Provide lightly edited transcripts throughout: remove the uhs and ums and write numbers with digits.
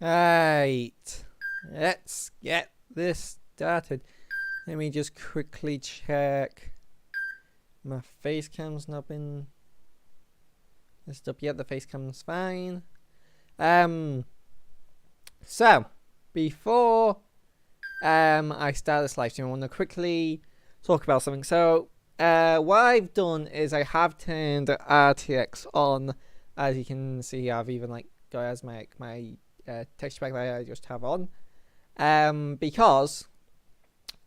Right, let's get this started. Let me just quickly check. My face cam's not been messed up yet. The face cam's fine. So before I start this live stream, I want to quickly talk about something. So what I've done is I have turned RTX on. As you can see, I've even got as my texture pack that I just have on. Because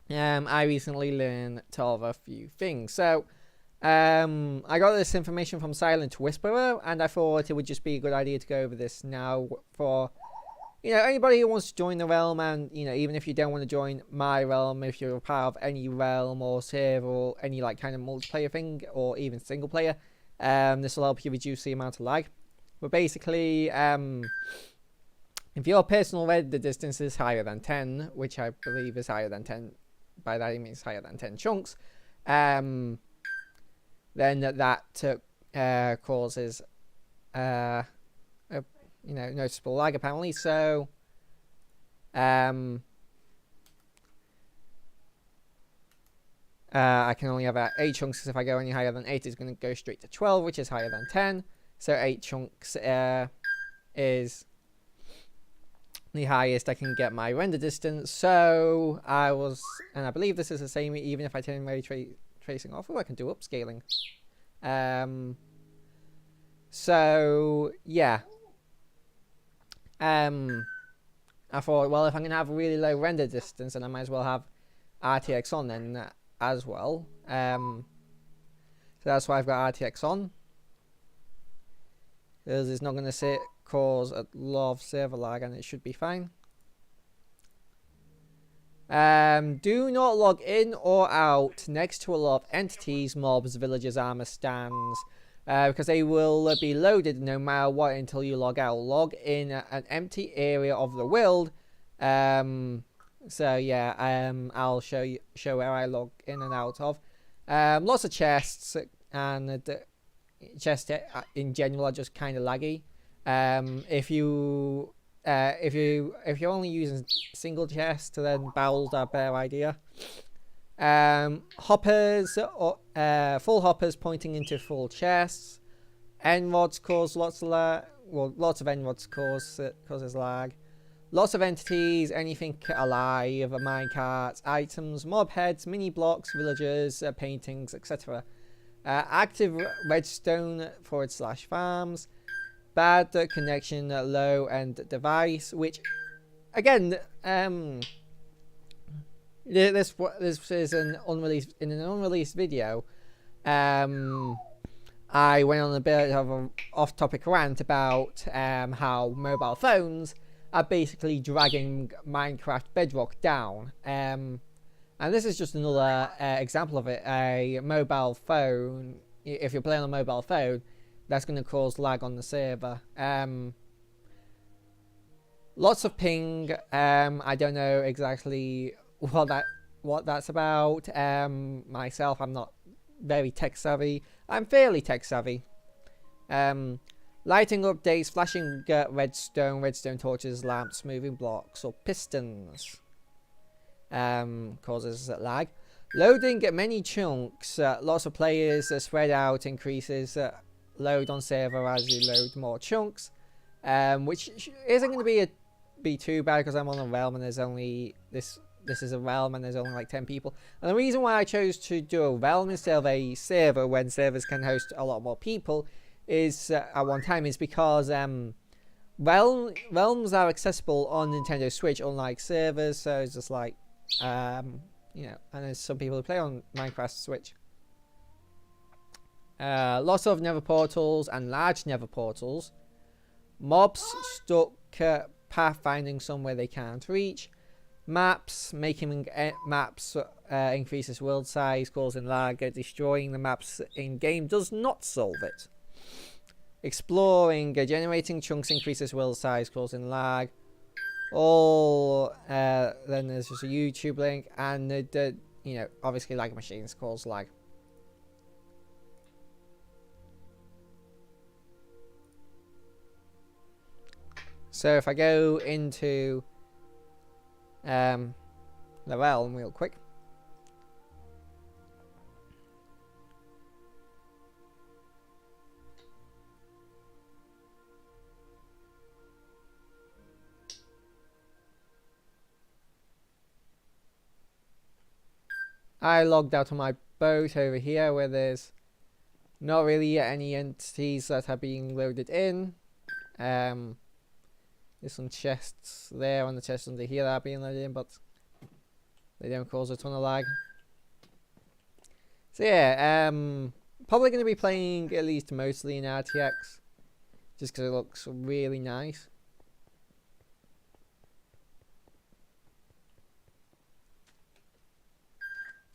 I recently learned of a few things. So I got this information from Silent Whisperer, and I thought it would just be a good idea to go over this now for anybody who wants to join the realm. And even if you don't want to join my realm, if you're a part of any realm or server or any kind of multiplayer thing or even single player, this will help you reduce the amount of lag. But basically, if your personal render distance is higher than 10, which I believe is higher than 10, by that I mean higher than 10 chunks, then that causes noticeable lag apparently. So I can only have 8 chunks. If I go any higher than 8, it's going to go straight to 12, which is higher than 10. So 8 chunks is the highest I can get my render distance. So and I believe this is the same even if I turn ray tracing off. Oh, I can do upscaling. So yeah. I thought, well, if I'm gonna have a really low render distance, then I might as well have RTX on then as well. So that's why I've got RTX on, because it's not gonna cause a lot of server lag, and it should be fine. Do not log in or out next to a lot of entities, mobs, villagers, armor stands, because they will be loaded no matter what until you log out. Log in an empty area of the world. So yeah, I'll show where I log in and out of. Lots of chests, and chests in general are just kind of laggy. If you're only using single chests, then barrels are a better idea. Hoppers, full hoppers pointing into full chests. End rods cause lots of lag. Well, lots of end rods causes lag. Lots of entities, anything alive, minecarts, items, mob heads, mini blocks, villagers, paintings, etc. Active redstone / farms. Bad connection, low end device, which again, this is an unreleased video. I went on a bit of an off-topic rant about how mobile phones are basically dragging Minecraft Bedrock down. And this is just another example of it. A mobile phone, if you're playing on a mobile phone, that's going to cause lag on the server. Lots of ping. I don't know exactly what that's about. Myself, I'm not very tech savvy. I'm fairly tech savvy. Lighting updates, flashing redstone torches, lamps, moving blocks, or pistons causes lag. Loading many chunks. Lots of players spread out, increases load on server as you load more chunks, which isn't going to be too bad because I'm on a realm and there's only this is a realm and there's only 10 people. And the reason why I chose to do a realm instead of a server when servers can host a lot more people is at one time is because realms are accessible on Nintendo Switch unlike servers. So it's just and there's some people who play on Minecraft Switch. Lots of nether portals and large nether portals. Mobs stuck pathfinding somewhere they can't reach. Maps, making maps increases world size, causing lag. Destroying the maps in game does not solve it. Exploring, generating chunks increases world size, causing lag. Then there's just a YouTube link, and obviously lag machines cause lag. So if I go into the realm real quick. I logged out of my boat over here where there's not really any entities that are being loaded in. There's some chests there and the chests under here that are being loaded in, but they don't cause a ton of lag. So yeah, probably going to be playing at least mostly in RTX, just because it looks really nice.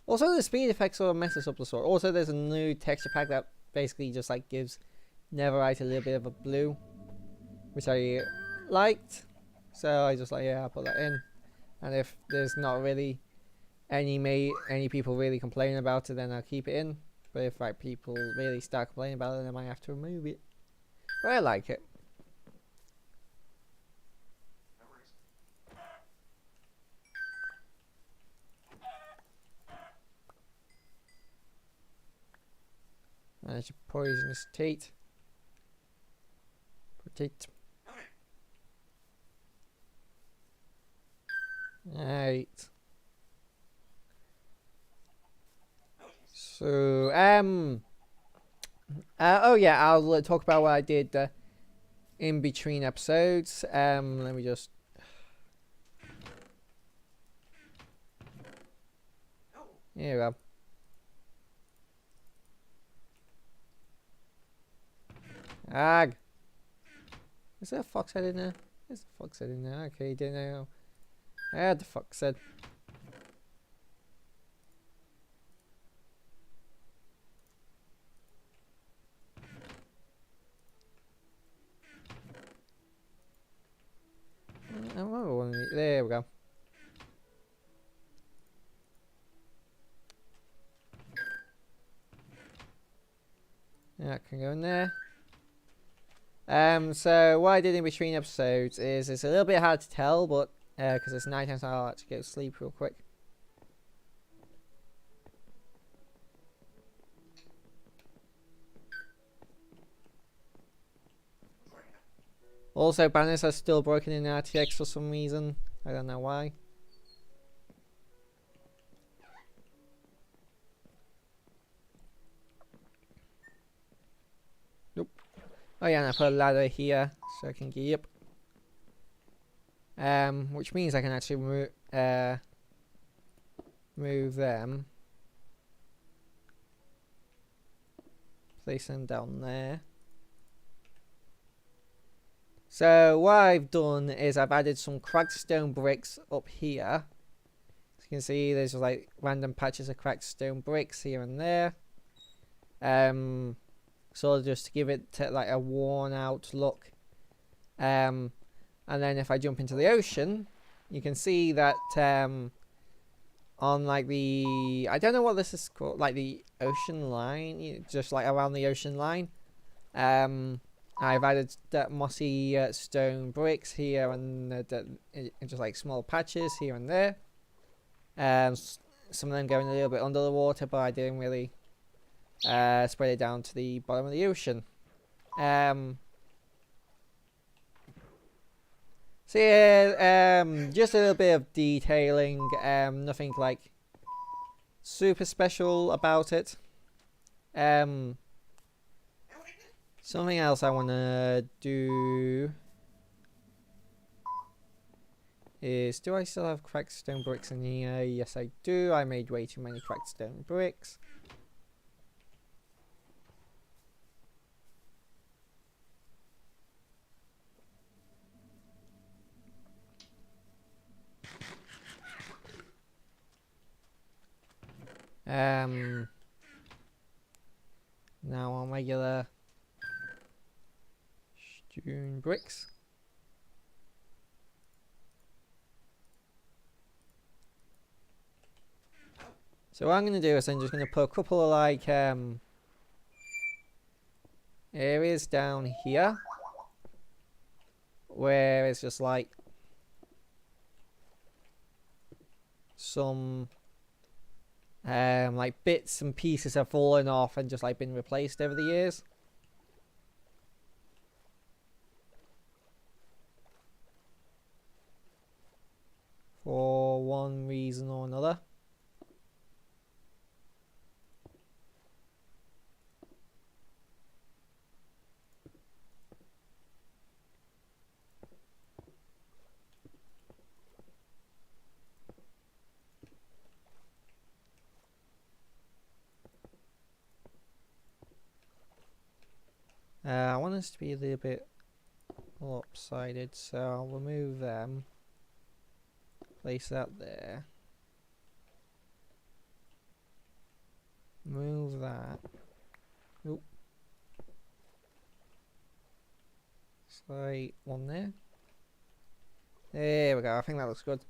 Also, the speed effects sort of messes up the sword. Also, there's a new texture pack that basically just like gives Netherite a little bit of a blue, which I liked. So I just like, yeah, I'll put that in. And if there's not really any people really complaining about it, then I'll keep it in. But if like people really start complaining about it, then I might have to remove it. But I like it. There's a poisonous teat. Protect. Right. So, oh yeah, I'll talk about what I did in between episodes. Let me just. Here we go. Ag. Is there a fox head in there? There's a fox head in there. Okay, didn't know. I had the fox head. There we go. That can go in there. So what I did in between episodes is it's a little bit hard to tell, but because it's nighttime, so I'll actually go to sleep real quick. Also, banners are still broken in RTX for some reason. I don't know why. Nope. Oh yeah, and I put a ladder here so I can get up. Which means I can actually move them. Place them down there. So what I've done is I've added some cracked stone bricks up here. As you can see, there's like random patches of cracked stone bricks here and there. Sort of just to give it like a worn out look. And then if I jump into the ocean, you can see that on like the, I don't know what this is called, like the ocean line, just like around the ocean line. I've added that mossy stone bricks here and just like small patches here and there. Some of them going a little bit under the water, but I didn't really spread it down to the bottom of the ocean. So yeah, just a little bit of detailing, nothing like super special about it. Something else I want to do is, do I still have cracked stone bricks in here? Yes, I do. I made way too many cracked stone bricks. Now on regular stone bricks. So what I'm going to do is I'm just going to put a couple of like areas down here. where it's just like some like bits and pieces have fallen off and just like been replaced over the years. For one reason or another. I want this to be a little bit lopsided, so I'll remove them. Place that there. Move that. Oop. Slide one there. There we go. I think that looks good.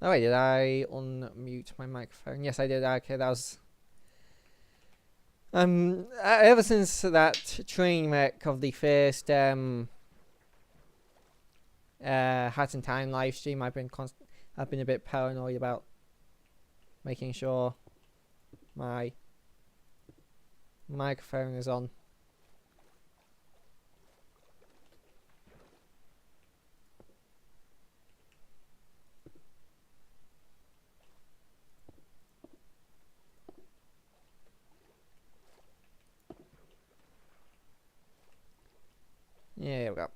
Oh wait, did I unmute my microphone? Yes, I did. Okay, that was... ever since that train wreck of the first Hat in Time live stream, I've been a bit paranoid about making sure my microphone is on. Yeah, there we go.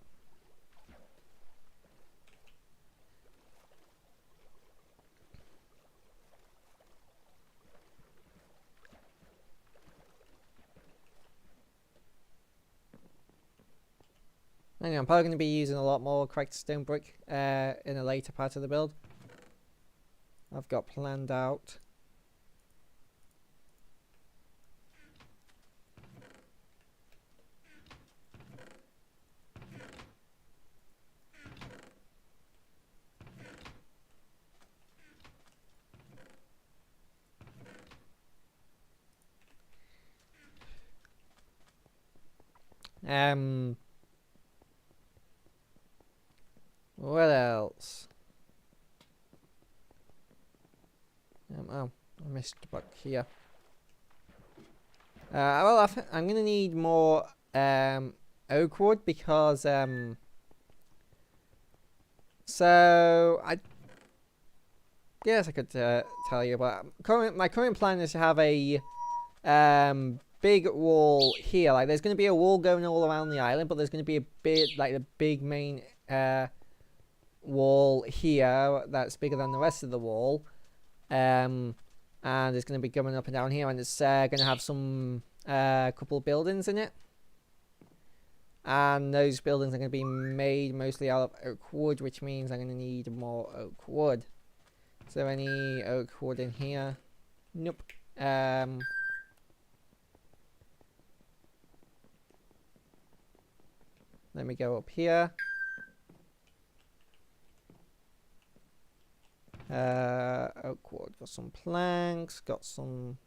Anyway, I'm probably going to be using a lot more cracked stone brick in a later part of the build. I've got planned out. What else? Oh, I missed a book here. Well, I'm gonna need more oak wood because so I guess I could tell you, but my current plan is to have a big wall here. Like, there's gonna be a wall going all around the island, but there's gonna be a bit like the big main wall here that's bigger than the rest of the wall, and it's going to be going up and down here, and it's going to have some couple of buildings in it, and those buildings are going to be made mostly out of oak wood, which means I'm going to need more oak wood. Is there any oak wood in here? Nope. Let me go up here. Oak wood, got some planks, got some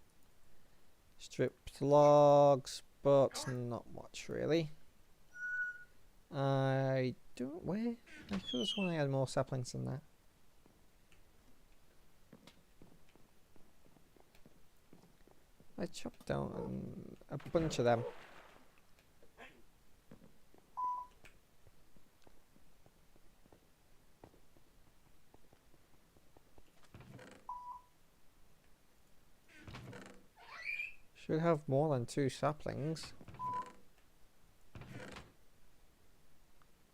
stripped logs, but not much really. I don't, where? I could have sworn I had more saplings than that. I chopped down a bunch of them. Should have more than 2 saplings.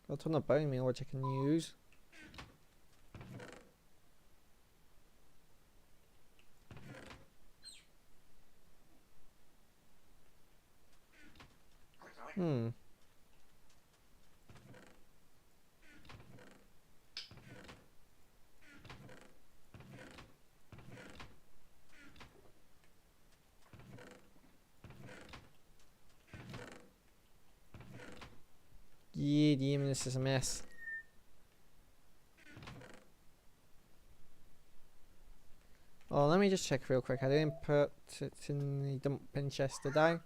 Got a ton of bone meal which I can use. Yeah, damn, this is a mess. Oh, let me just check real quick. I didn't put it in the dumping chest, did I?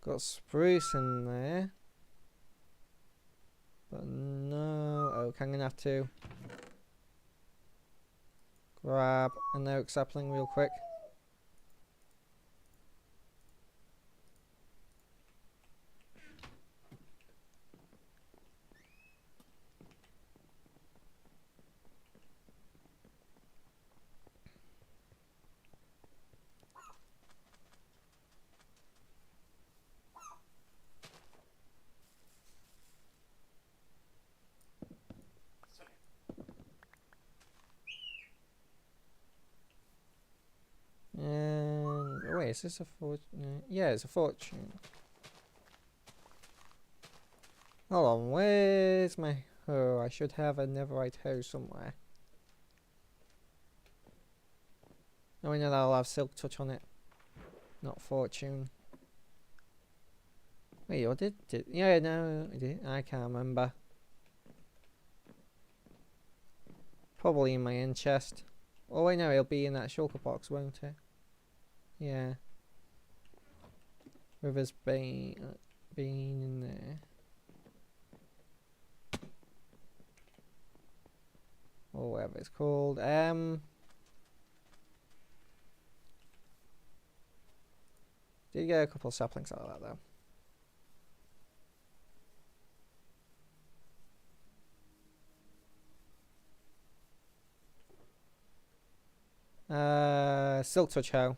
Got spruce in there. But no oak. I'm gonna have to grab an oak sapling real quick. And oh wait, is this a fortune? Yeah, it's a fortune. Hold on, where's my hoe? I should have a netherite hoe somewhere. No, I know that'll have silk touch on it, not fortune. Wait, or did? Yeah, no, I did. I can't remember. Probably in my end chest. Oh wait, no, it'll be in that shulker box, won't it? Yeah. River's been in there. Or whatever it's called. Did get a couple of saplings out of that though. Silk touch hoe.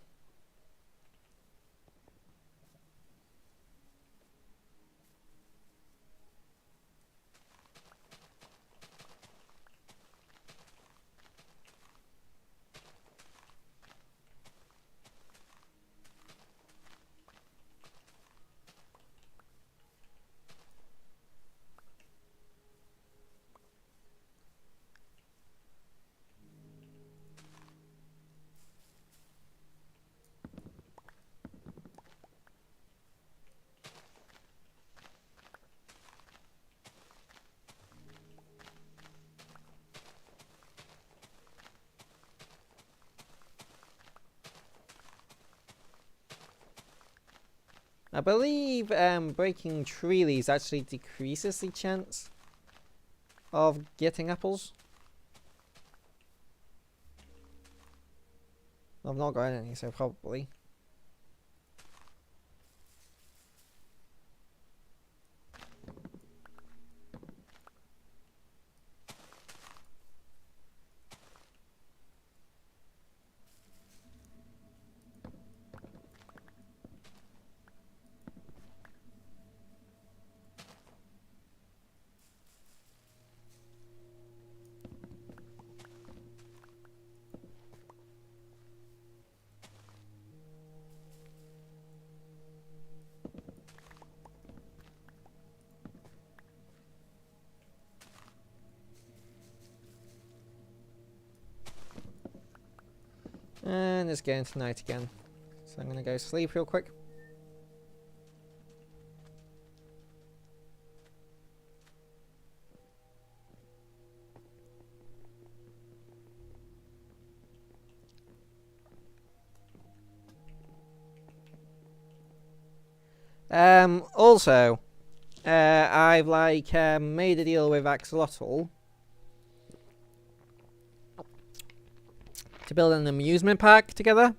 I believe breaking tree leaves actually decreases the chance of getting apples. I've not got any, so probably. And it's getting to night again. So I'm gonna go sleep real quick. Also, I've made a deal with Axolotl to build an amusement park together.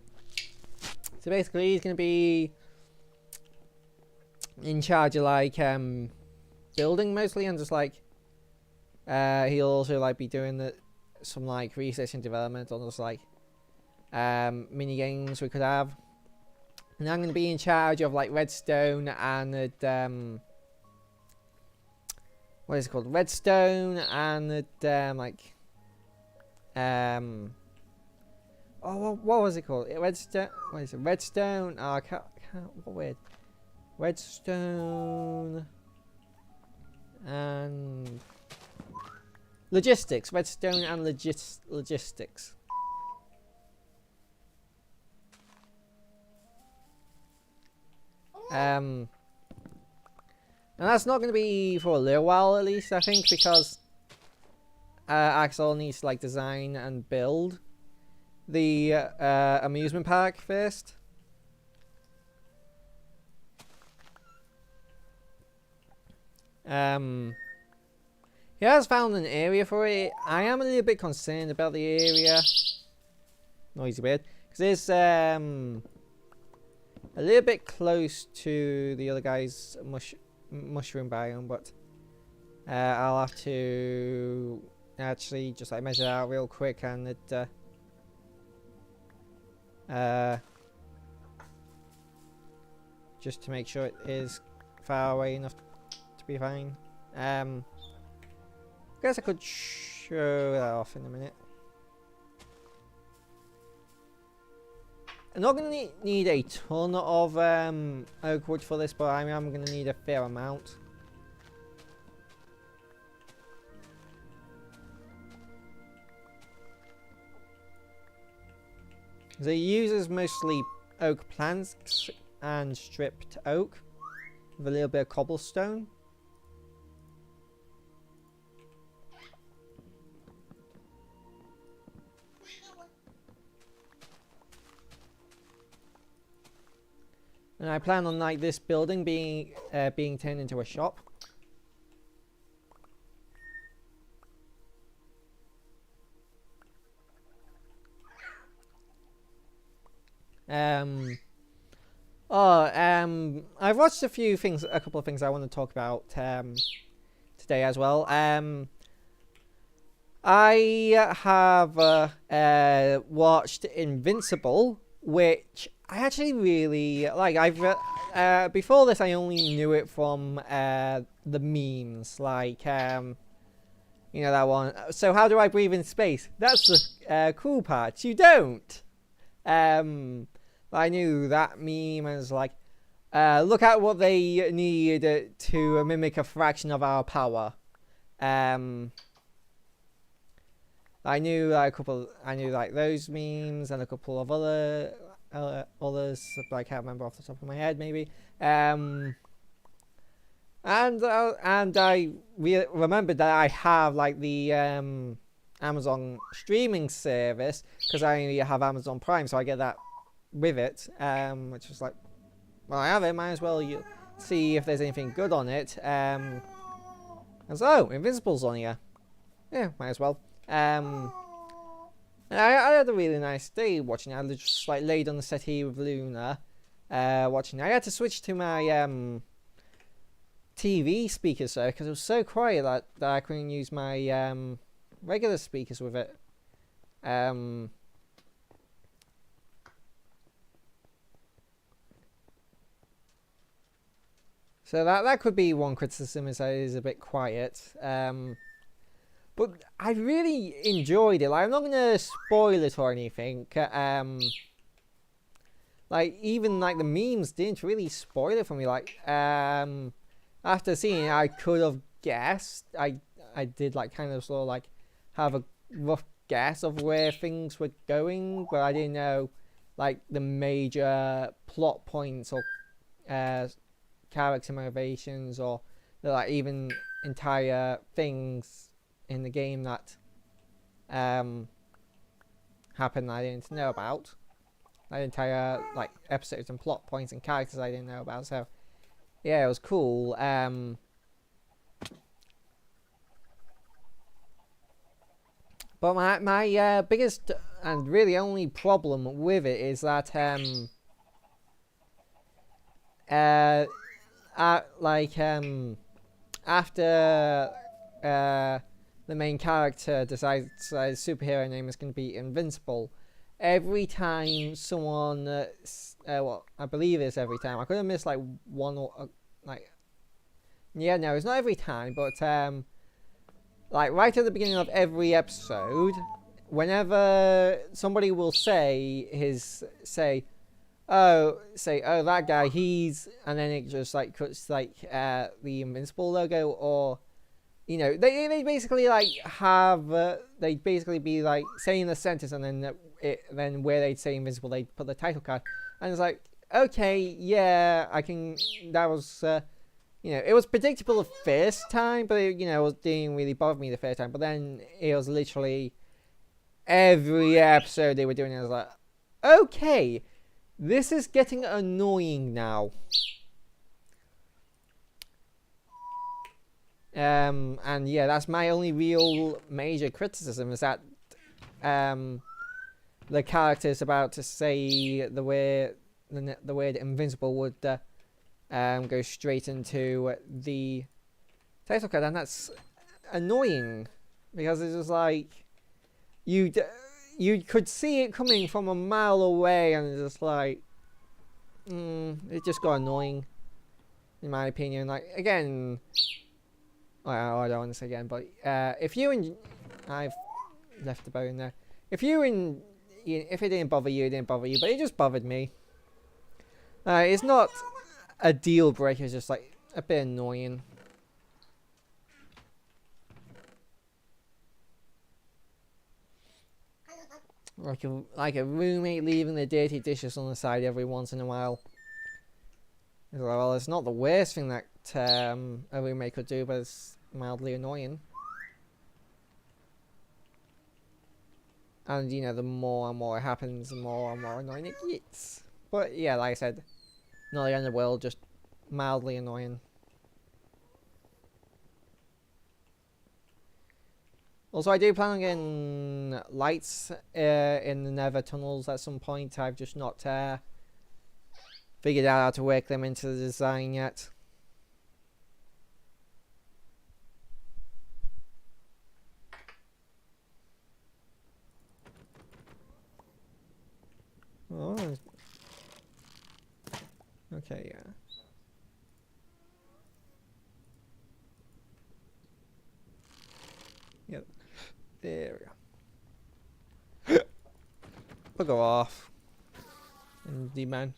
So basically, he's gonna be in charge of building mostly, and just he'll also be doing some research and development on just mini games we could have. And I'm gonna be in charge of redstone and what is it called? Redstone and oh, what was it called? Redstone. What is it? Redstone. Oh, I can't. What weird? Redstone and logistics. Redstone and logistics. And that's not going to be for a little while, at least, I think, because Axel needs to design and build the amusement park first. He has found an area for it. I am a little bit concerned about the area. Noisy bird. Because it's a little bit close to the other guy's mushroom biome, but I'll have to actually just like measure it out real quick and it just to make sure it is far away enough to be fine. I guess I could show that off in a minute. I'm not going to need a ton of oak wood for this, but I am going to need a fair amount. So it uses mostly oak planks and stripped oak with a little bit of cobblestone. And I plan on like this building being turned into a shop. I've watched a couple of things I want to talk about today as well. I have watched Invincible, which I actually really like. I've before this I only knew it from the memes, like you know that one. So how do I breathe in space? That's the cool part. You don't. I knew that meme as like, look at what they need to mimic a fraction of our power. I knew like those memes and a couple of others, but I can't remember off the top of my head. Maybe. And I remembered that I have like the Amazon streaming service because I only have Amazon Prime, so I get that with it. Which is like, well, I have it. Might as well see if there's anything good on it. And so Invincible's on here. Yeah, might as well. I had a really nice day watching it. I just like laid on the settee with Luna, watching it. I had to switch to my TV speakers though because it was so quiet that I couldn't use my regular speakers with it. So that could be one criticism, is that it is a bit quiet. But I really enjoyed it. Like, I'm not going to spoil it or anything. Like, even like the memes didn't really spoil it for me. Like, after seeing it, I could have guessed. I did like kind of sort of like have a rough guess of where things were going, but I didn't know like the major plot points or character motivations or like even entire things in the game that happened that I didn't know about. Like entire like episodes and plot points and characters I didn't know about. So yeah, it was cool. But my biggest and really only problem with it is that after the main character decides his superhero name is going to be Invincible, every time someone well, I believe it's every time. I could have missed like one or like, yeah, no, it's not every time, but like right at the beginning of every episode, whenever somebody will oh that guy, he's, and then it just like cuts like the Invincible logo, or you know, they basically like have they basically be like saying the sentence, and then where they'd say Invincible, they put the title card, and it's like, okay, yeah, I can. That was you know, it was predictable the first time, but it, you know, it didn't really bother me the first time. But then it was literally every episode they were doing it. I was like, okay, this is getting annoying now. And yeah, that's my only real major criticism, is that the character's about to say the way the word invincible would go straight into the title card, and that's annoying because it's just like you could see it coming from a mile away, and it's just like it just got annoying in my opinion. Like, again, well, I don't want to say again, but if you and I've left the bow in there. If it didn't bother you, it didn't bother you, but it just bothered me. It's not a deal breaker, it's just like a bit annoying. Like a roommate leaving the dirty dishes on the side every once in a while. It's like, well, it's not the worst thing that a roommate could do, but it's mildly annoying. And, you know, the more and more it happens, the more and more annoying it gets. But, yeah, like I said, not the end of the world, just mildly annoying. Also, I do plan on getting lights in the nether tunnels at some point. I've just not figured out how to work them into the design yet. Oh. Okay, yeah. Yep. There we go. Bugger off. Indeed, man.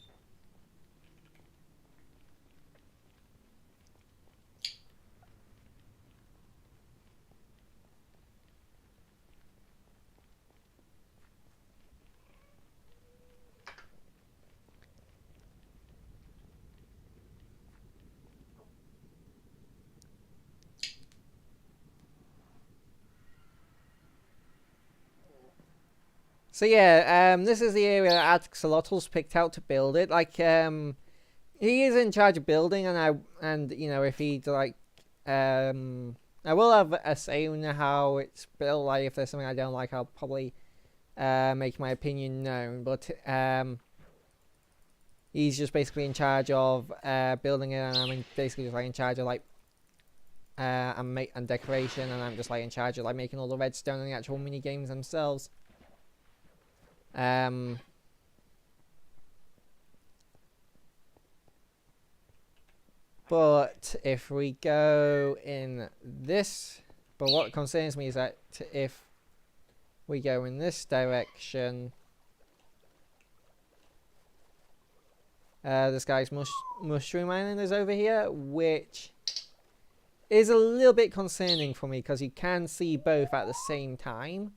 So yeah, this is the area that Axolotl's picked out to build it. Like, he is in charge of building, and you know, if he'd like, I will have a say in how it's built. Like, if there's something I don't like, I'll probably make my opinion known. But he's just basically in charge of building it, and I'm basically just like in charge of like and decoration, and I'm just like in charge of like making all the redstone and the actual mini games themselves. But if we go in this, but what concerns me is that if we go in this direction, this guy's mushroom island is over here, which is a little bit concerning for me because you can see both at the same time.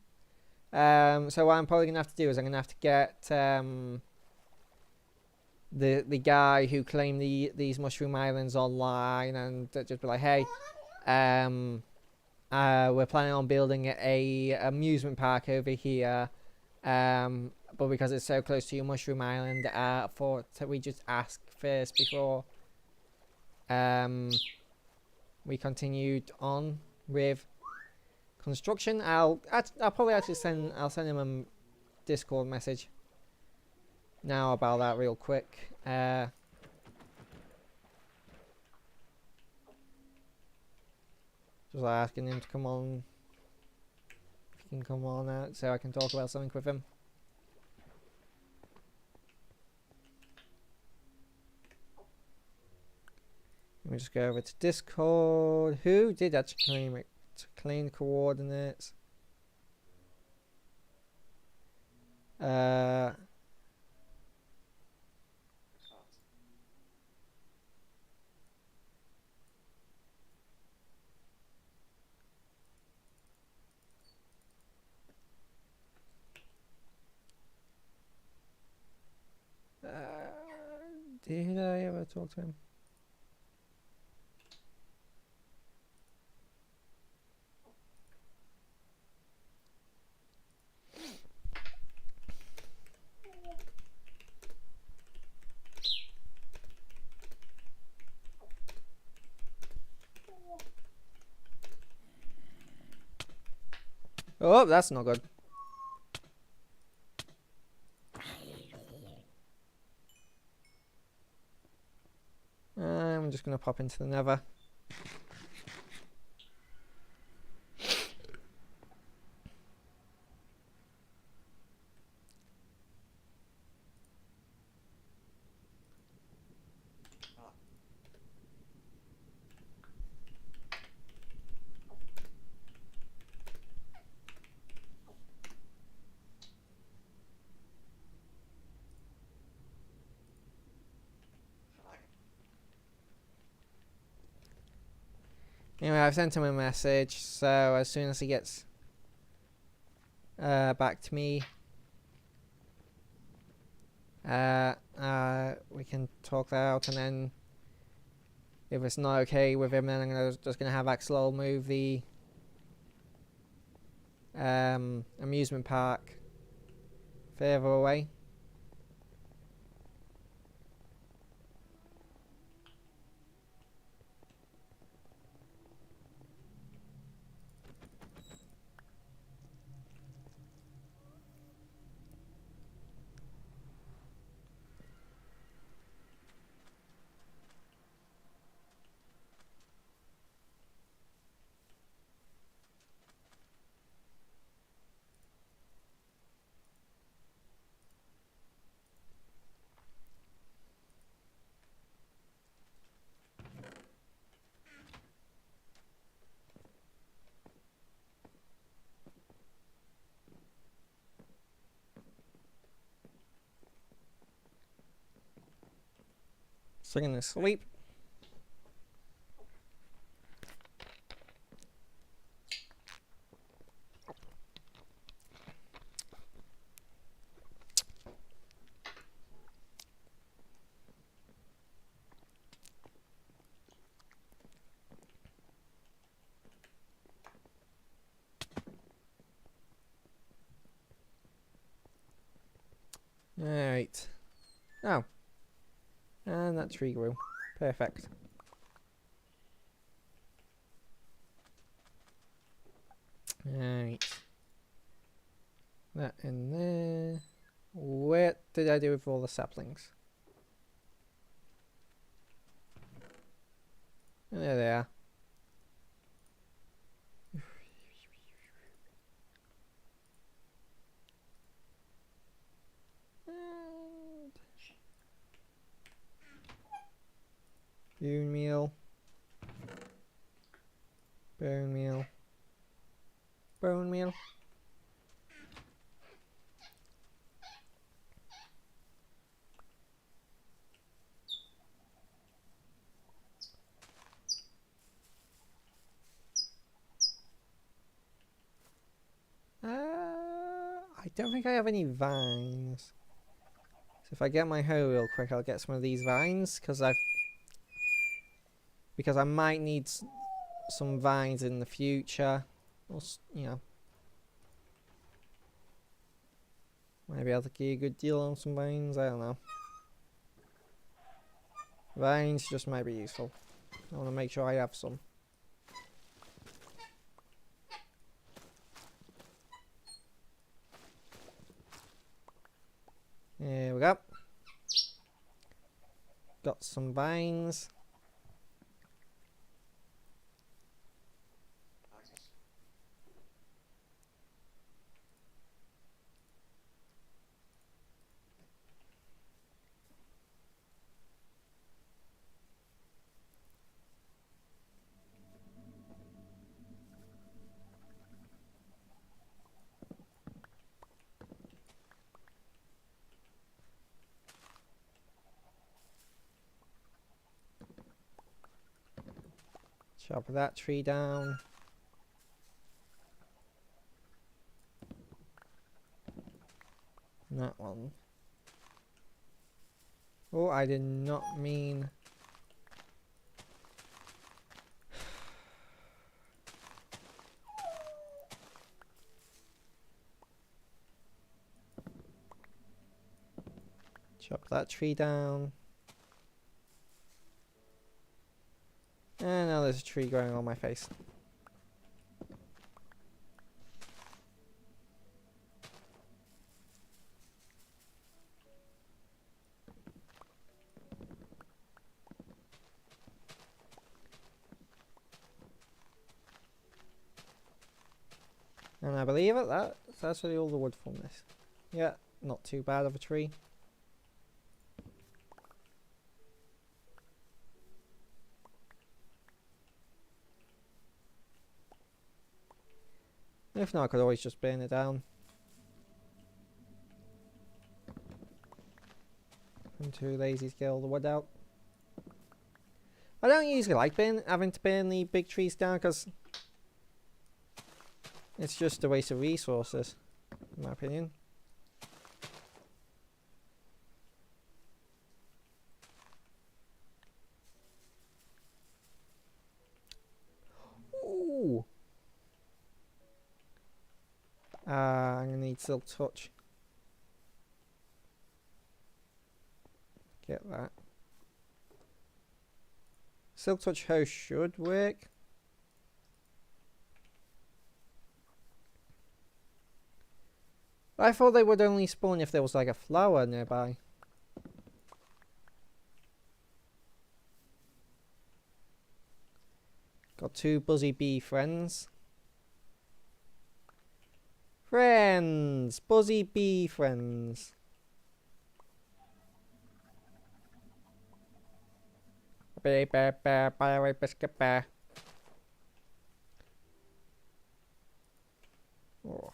So what I'm probably gonna have to do is I'm gonna have to get the guy who claimed these mushroom islands online, and just be like, hey, we're planning on building a amusement park over here, but because it's so close to your mushroom island, we just ask first before we continued on with construction. I'll probably actually send him a Discord message now about that real quick. Just asking him to come on. If he can come on out so I can talk about something with him. Let me just go over to Discord. Who did actually claim it? Claim coordinates. Did I ever talk to him? Oh, that's not good. I'm just going to pop into the nether. Anyway, I've sent him a message, so as soon as he gets back to me, we can talk that out, and then if it's not okay with him, then I'm just gonna have Axel move the amusement park further away. So I'm gonna sleep. Alright. Oh. And that tree grew. Perfect. Alright. That in there. What did I do with all the saplings? There they are. Bone meal. Bone meal. Bone meal. I don't think I have any vines. So if I get my hoe real quick, I'll get some of these vines because I might need some vines in the future. Or, you know, might be able to get a good deal on some vines. I don't know. Vines just might be useful. I want to make sure I have some. Here we go. Got some vines. Chop that tree down. That one. Oh, I did not mean... Chop that tree down. And now there's a tree growing on my face. And I believe it, that's actually all the wood from this. Yeah, not too bad of a tree. If not, I could always just burn it down. I'm too lazy to get all the wood out. I don't usually like having to burn the big trees down because it's just a waste of resources, in my opinion. Ooh. I'm gonna need Silk Touch. Get that. Silk Touch house should work. I thought they would only spawn if there was like a flower nearby. Got 2 buzzy bee friends. Buzzy bee friends. Oh.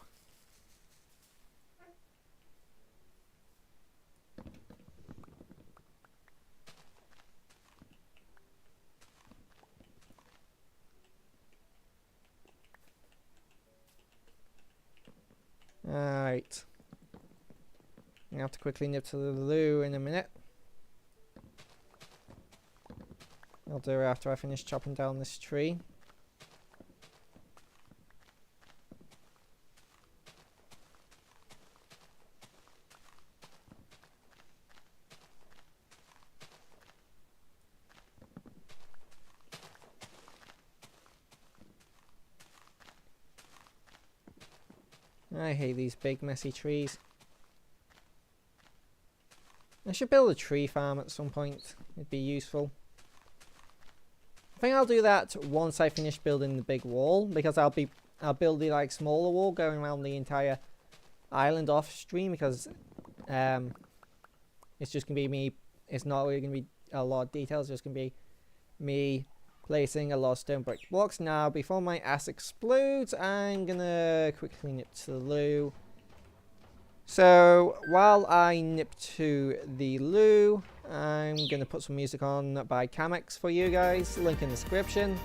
Alright. I have to quickly nip to the loo in a minute. I'll do it after I finish chopping down this tree. I hate these big messy trees. I should build a tree farm at some point. It'd be useful. I think I'll do that once I finish building the big wall, because I'll build the like smaller wall going around the entire island off stream, because it's just gonna be me. It's not really gonna be a lot of details. It's just gonna be me placing a lot of stone brick blocks. Now, before my ass explodes, I'm gonna quickly nip to the loo. So while I nip to the loo, I'm gonna put some music on by Camex for you guys. Link in the description.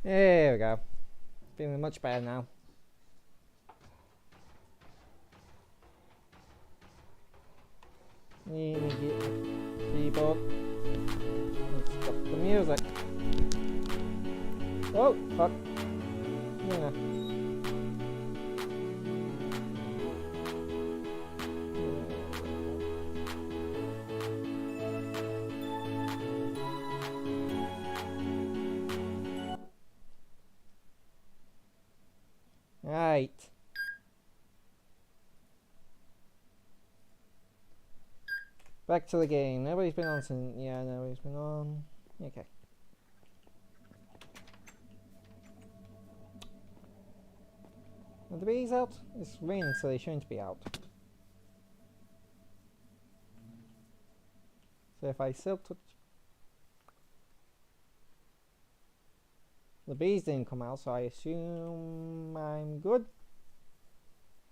There we go. Feeling much better now. Need to get the keyboard. Let's stop the music. Oh, fuck. Yeah. Right. Back to the game. Nobody's been on since. Yeah, nobody's been on. Okay. Are the bees out? It's raining, so they shouldn't be out. So if I silk touch. The bees didn't come out, so I assume I'm good.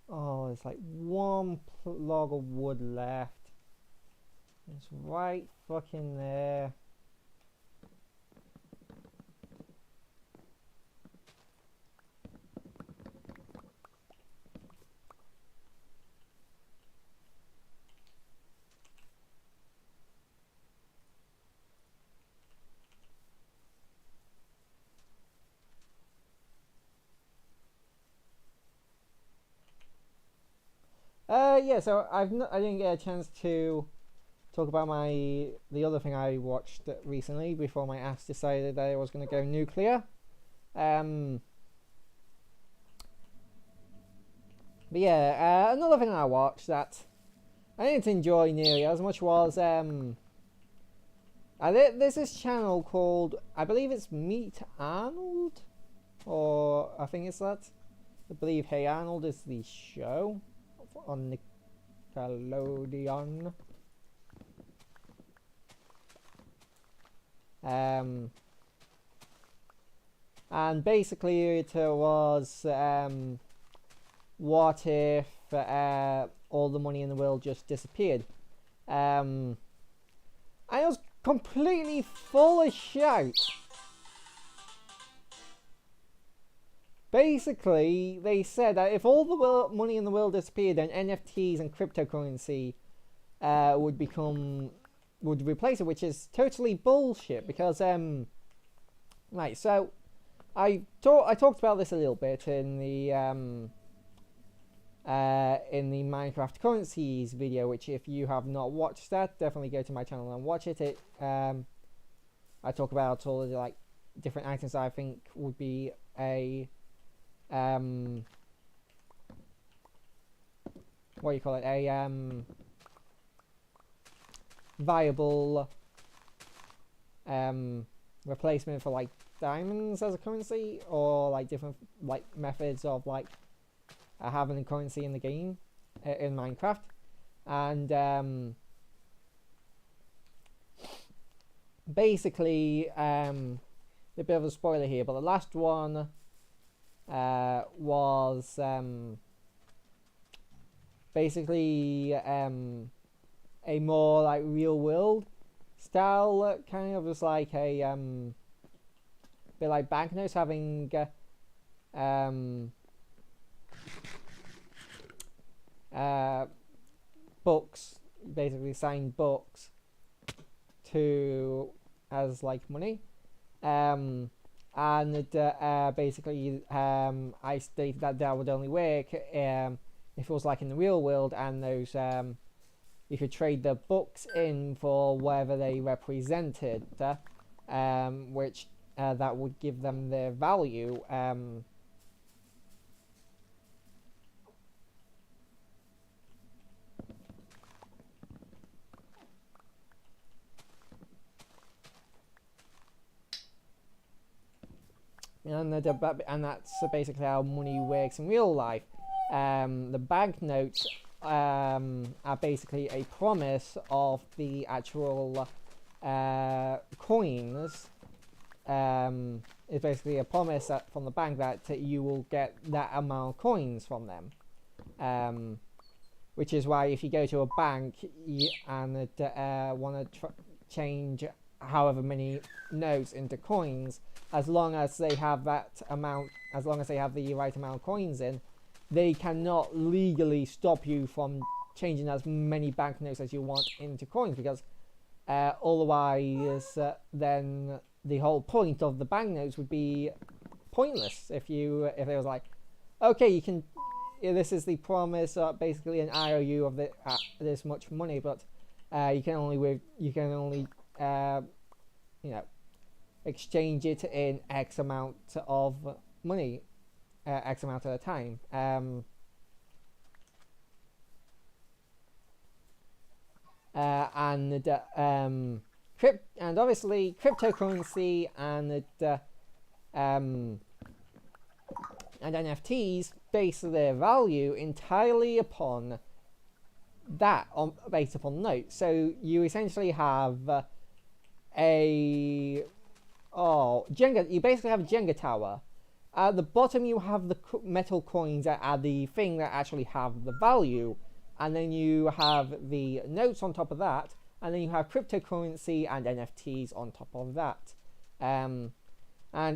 Oh, there's like one log of wood left. It's right fucking there. Yeah, so I didn't get a chance to talk about the other thing I watched recently before my ass decided that I was going to go nuclear. But yeah, another thing I watched that I didn't enjoy nearly as much was there's this channel called, I believe it's Meet Arnold, or I think it's that. I believe Hey Arnold is the show on Nickelodeon. And basically it was what if all the money in the world just disappeared. And it was completely full of shit. Basically, they said that if all the money in the world disappeared, then NFTs and cryptocurrency would replace it, which is totally bullshit. Because right, so I talked about this a little bit in the Minecraft currencies video, which if you have not watched that, definitely go to my channel and watch it. I talk about all the like different items I think would be a what do you call it, a viable replacement for like diamonds as a currency, or like different like methods of like having a currency in the game in Minecraft. And basically a bit of a spoiler here, but the last one was basically a more like real world style, kind of just like a bit like banknotes having books, basically signed books to as like money. And basically I stated that would only work if it was like in the real world, and those you could trade the books in for whatever they represented, which that would give them their value. And that's basically how money works in real life. The banknotes are basically a promise of the actual coins. It's basically a promise from the bank that you will get that amount of coins from them. Which is why if you go to a bank and want to change however many notes into coins, as long as they have that amount, as long as they have the right amount of coins in, they cannot legally stop you from changing as many banknotes as you want into coins, because otherwise then the whole point of the banknotes would be pointless. If it was like, okay, you can, this is the promise, basically an IOU of this much money, but you can only exchange it in X amount of money, X amount at a time. And obviously cryptocurrency and NFTs base their value entirely upon that, based upon notes. So you essentially have Jenga. You basically have a Jenga tower. At the bottom you have the metal coins that are the thing that actually have the value, and then you have the notes on top of that, and then you have cryptocurrency and NFTs on top of that. And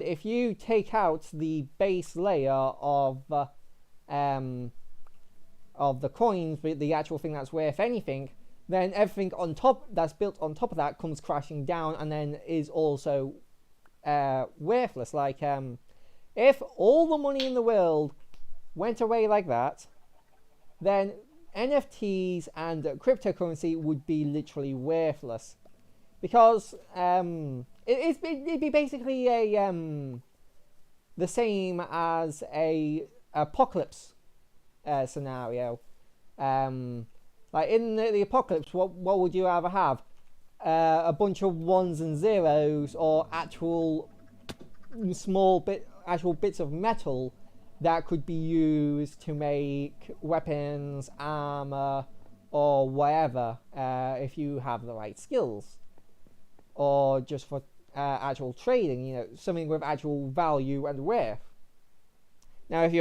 if you take out the base layer of the coins, the actual thing that's worth anything, then everything on top that's built on top of that comes crashing down, and then is also worthless. Like if all the money in the world went away like that, then NFTs and cryptocurrency would be literally worthless, because it'd be basically the same as a apocalypse scenario. Like in the apocalypse, what would you rather have? A bunch of ones and zeros, or actual bits of metal that could be used to make weapons, armor, or whatever, if you have the right skills, or just for actual trading, something with actual value and worth. Now, if you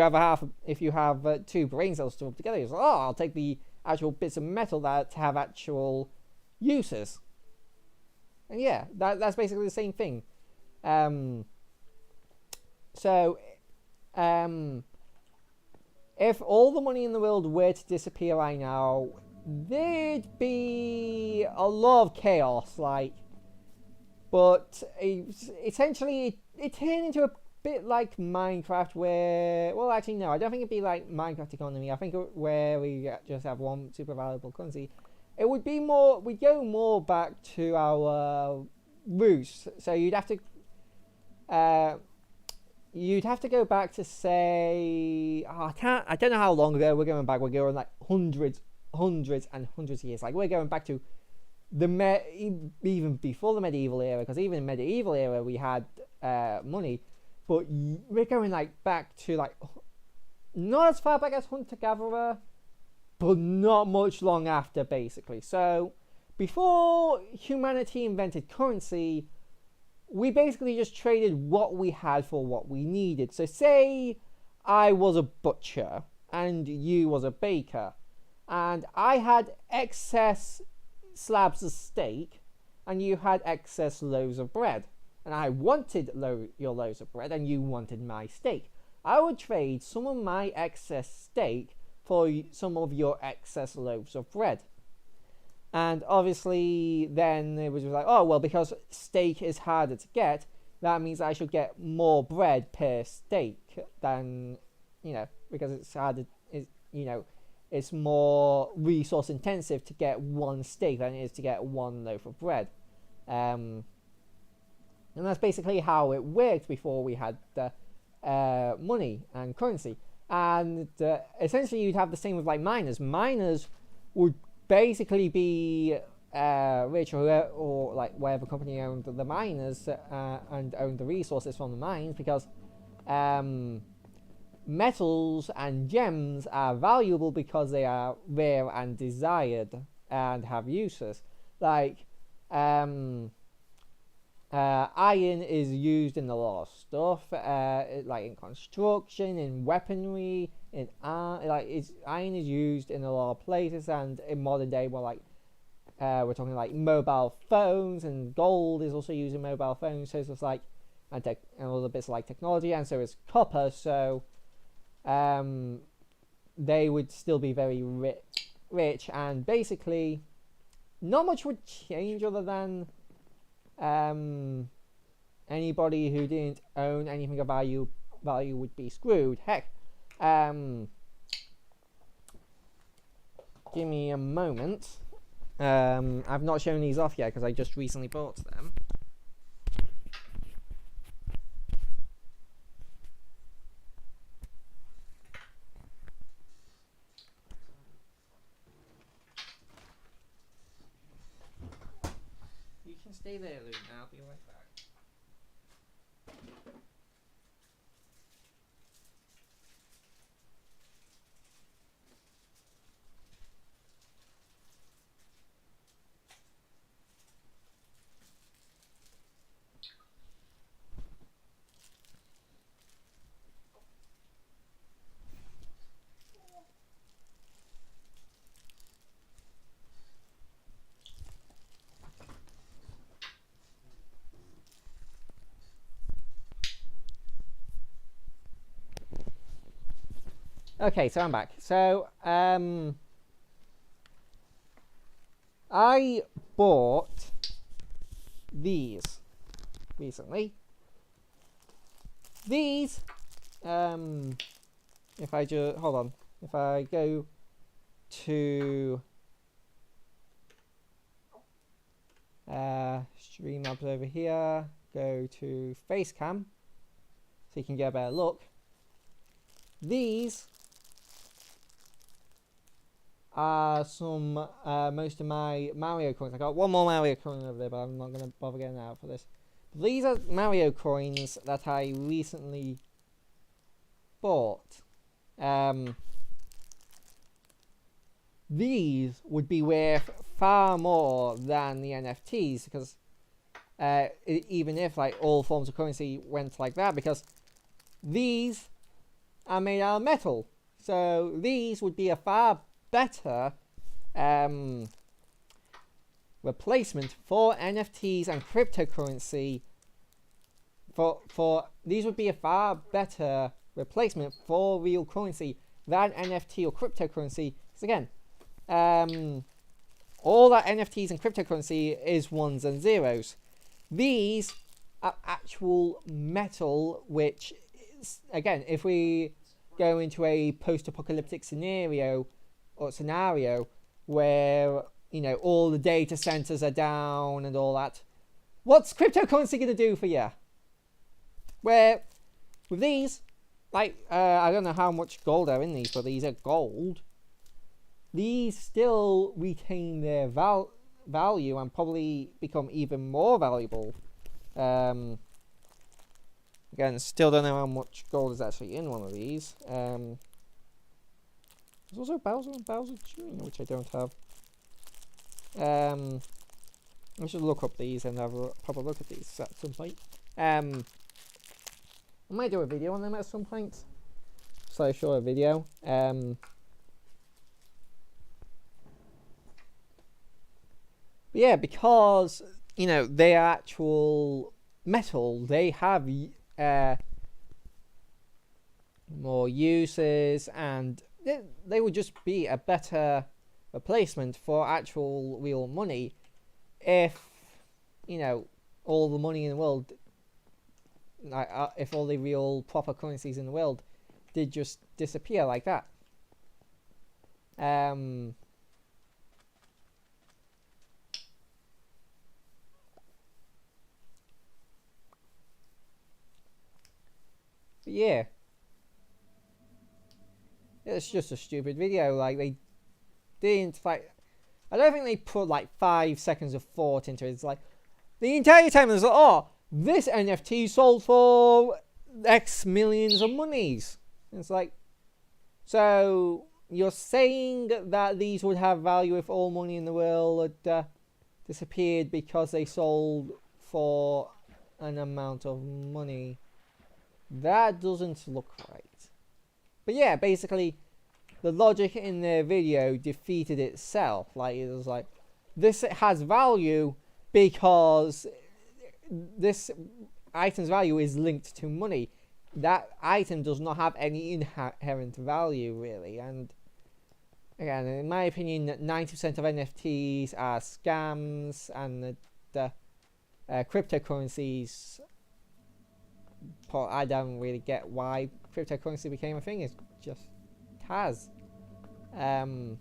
have two brain cells stored together, you're like, I'll take the actual bits of metal that have actual uses. And yeah, that's basically the same thing. If all the money in the world were to disappear right now, there'd be a lot of chaos, but essentially it turned into a bit like Minecraft, where, well, actually no, I don't think it'd be like Minecraft economy. I think where we just have one super valuable currency, it would be more, we'd go more back to our roots. So you'd have to go back to, say, I don't know how long ago we're going back. We're going like hundreds and hundreds of years. Like, we're going back to even before the medieval era, because even in the medieval era we had money, but we're going like back to like not as far back as hunter-gatherer, but not much long after, basically. So before humanity invented currency, we basically just traded what we had for what we needed. So say I was a butcher and you was a baker, and I had excess slabs of steak and you had excess loaves of bread, and I wanted your loaves of bread and you wanted my steak. I would trade some of my excess steak for some of your excess loaves of bread. And obviously then it was like, oh well, because steak is harder to get, that means I should get more bread per steak than, because it's harder, it's more resource intensive to get one steak than it is to get one loaf of bread. And that's basically how it worked before we had money and currency. And essentially you'd have the same with like miners. Miners would basically be rich, or like whatever company owned the miners and owned the resources from the mines, because metals and gems are valuable because they are rare and desired and have uses. Like iron is used in a lot of stuff, like in construction, in weaponry, in art. Iron is used in a lot of places, and in modern day, well, like we're talking like mobile phones, and gold is also used in mobile phones. So it's just like and all the bits like technology, and so is copper. So they would still be very rich, and basically not much would change other than anybody who didn't own anything of value would be screwed. Heck, give me a moment. I've not shown these off yet because I just recently bought them. You can stay there, Luke. I'll be right back. Okay, so I'm back. So, I bought these recently. These, if I just, hold on, if I go to Streamlabs over here, go to Facecam, so you can get a better look. These are some most of my Mario coins. I got one more Mario coin over there, but I'm not going to bother getting out for this. But these are Mario coins that I recently bought. These would be worth far more than the NFTs, because even if like all forms of currency went like that, because these are made out of metal, so these would be a far better replacement for NFTs and cryptocurrency. For these would be a far better replacement for real currency than NFT or cryptocurrency. Because again, all that NFTs and cryptocurrency is ones and zeros. These are actual metal, which is, again, if we go into a post-apocalyptic scenario where, you know, all the data centers are down and all that, what's cryptocurrency going to do for you? Where with these, like, I don't know how much gold are in these, but these are gold. These still retain their value and probably become even more valuable. Again, still don't know how much gold is actually in one of these. There's also Bowser and Bowser Jr., which I don't have. I should look up these and have a proper look at these at some point. I might do a video on them at some point. So short video. But yeah, because, you know, they are actual metal, they have more uses, and they would just be a better replacement for actual real money if, you know, all the money in the world, like if all the real proper currencies in the world did just disappear like that. But yeah, it's just a stupid video. Like, they didn't, like, I don't think they put like 5 seconds of thought into it. It's like the entire time there's like, oh, this NFT sold for X millions of monies. And it's like, so you're saying that these would have value if all money in the world had disappeared because they sold for an amount of money? That doesn't look right. But yeah, basically, the logic in the video defeated itself. Like, it was like, this has value because this item's value is linked to money. That item does not have any inherent value, really. And again, in my opinion, 90% of NFTs are scams, and the cryptocurrencies, I don't really get why cryptocurrency became a thing. It just has. I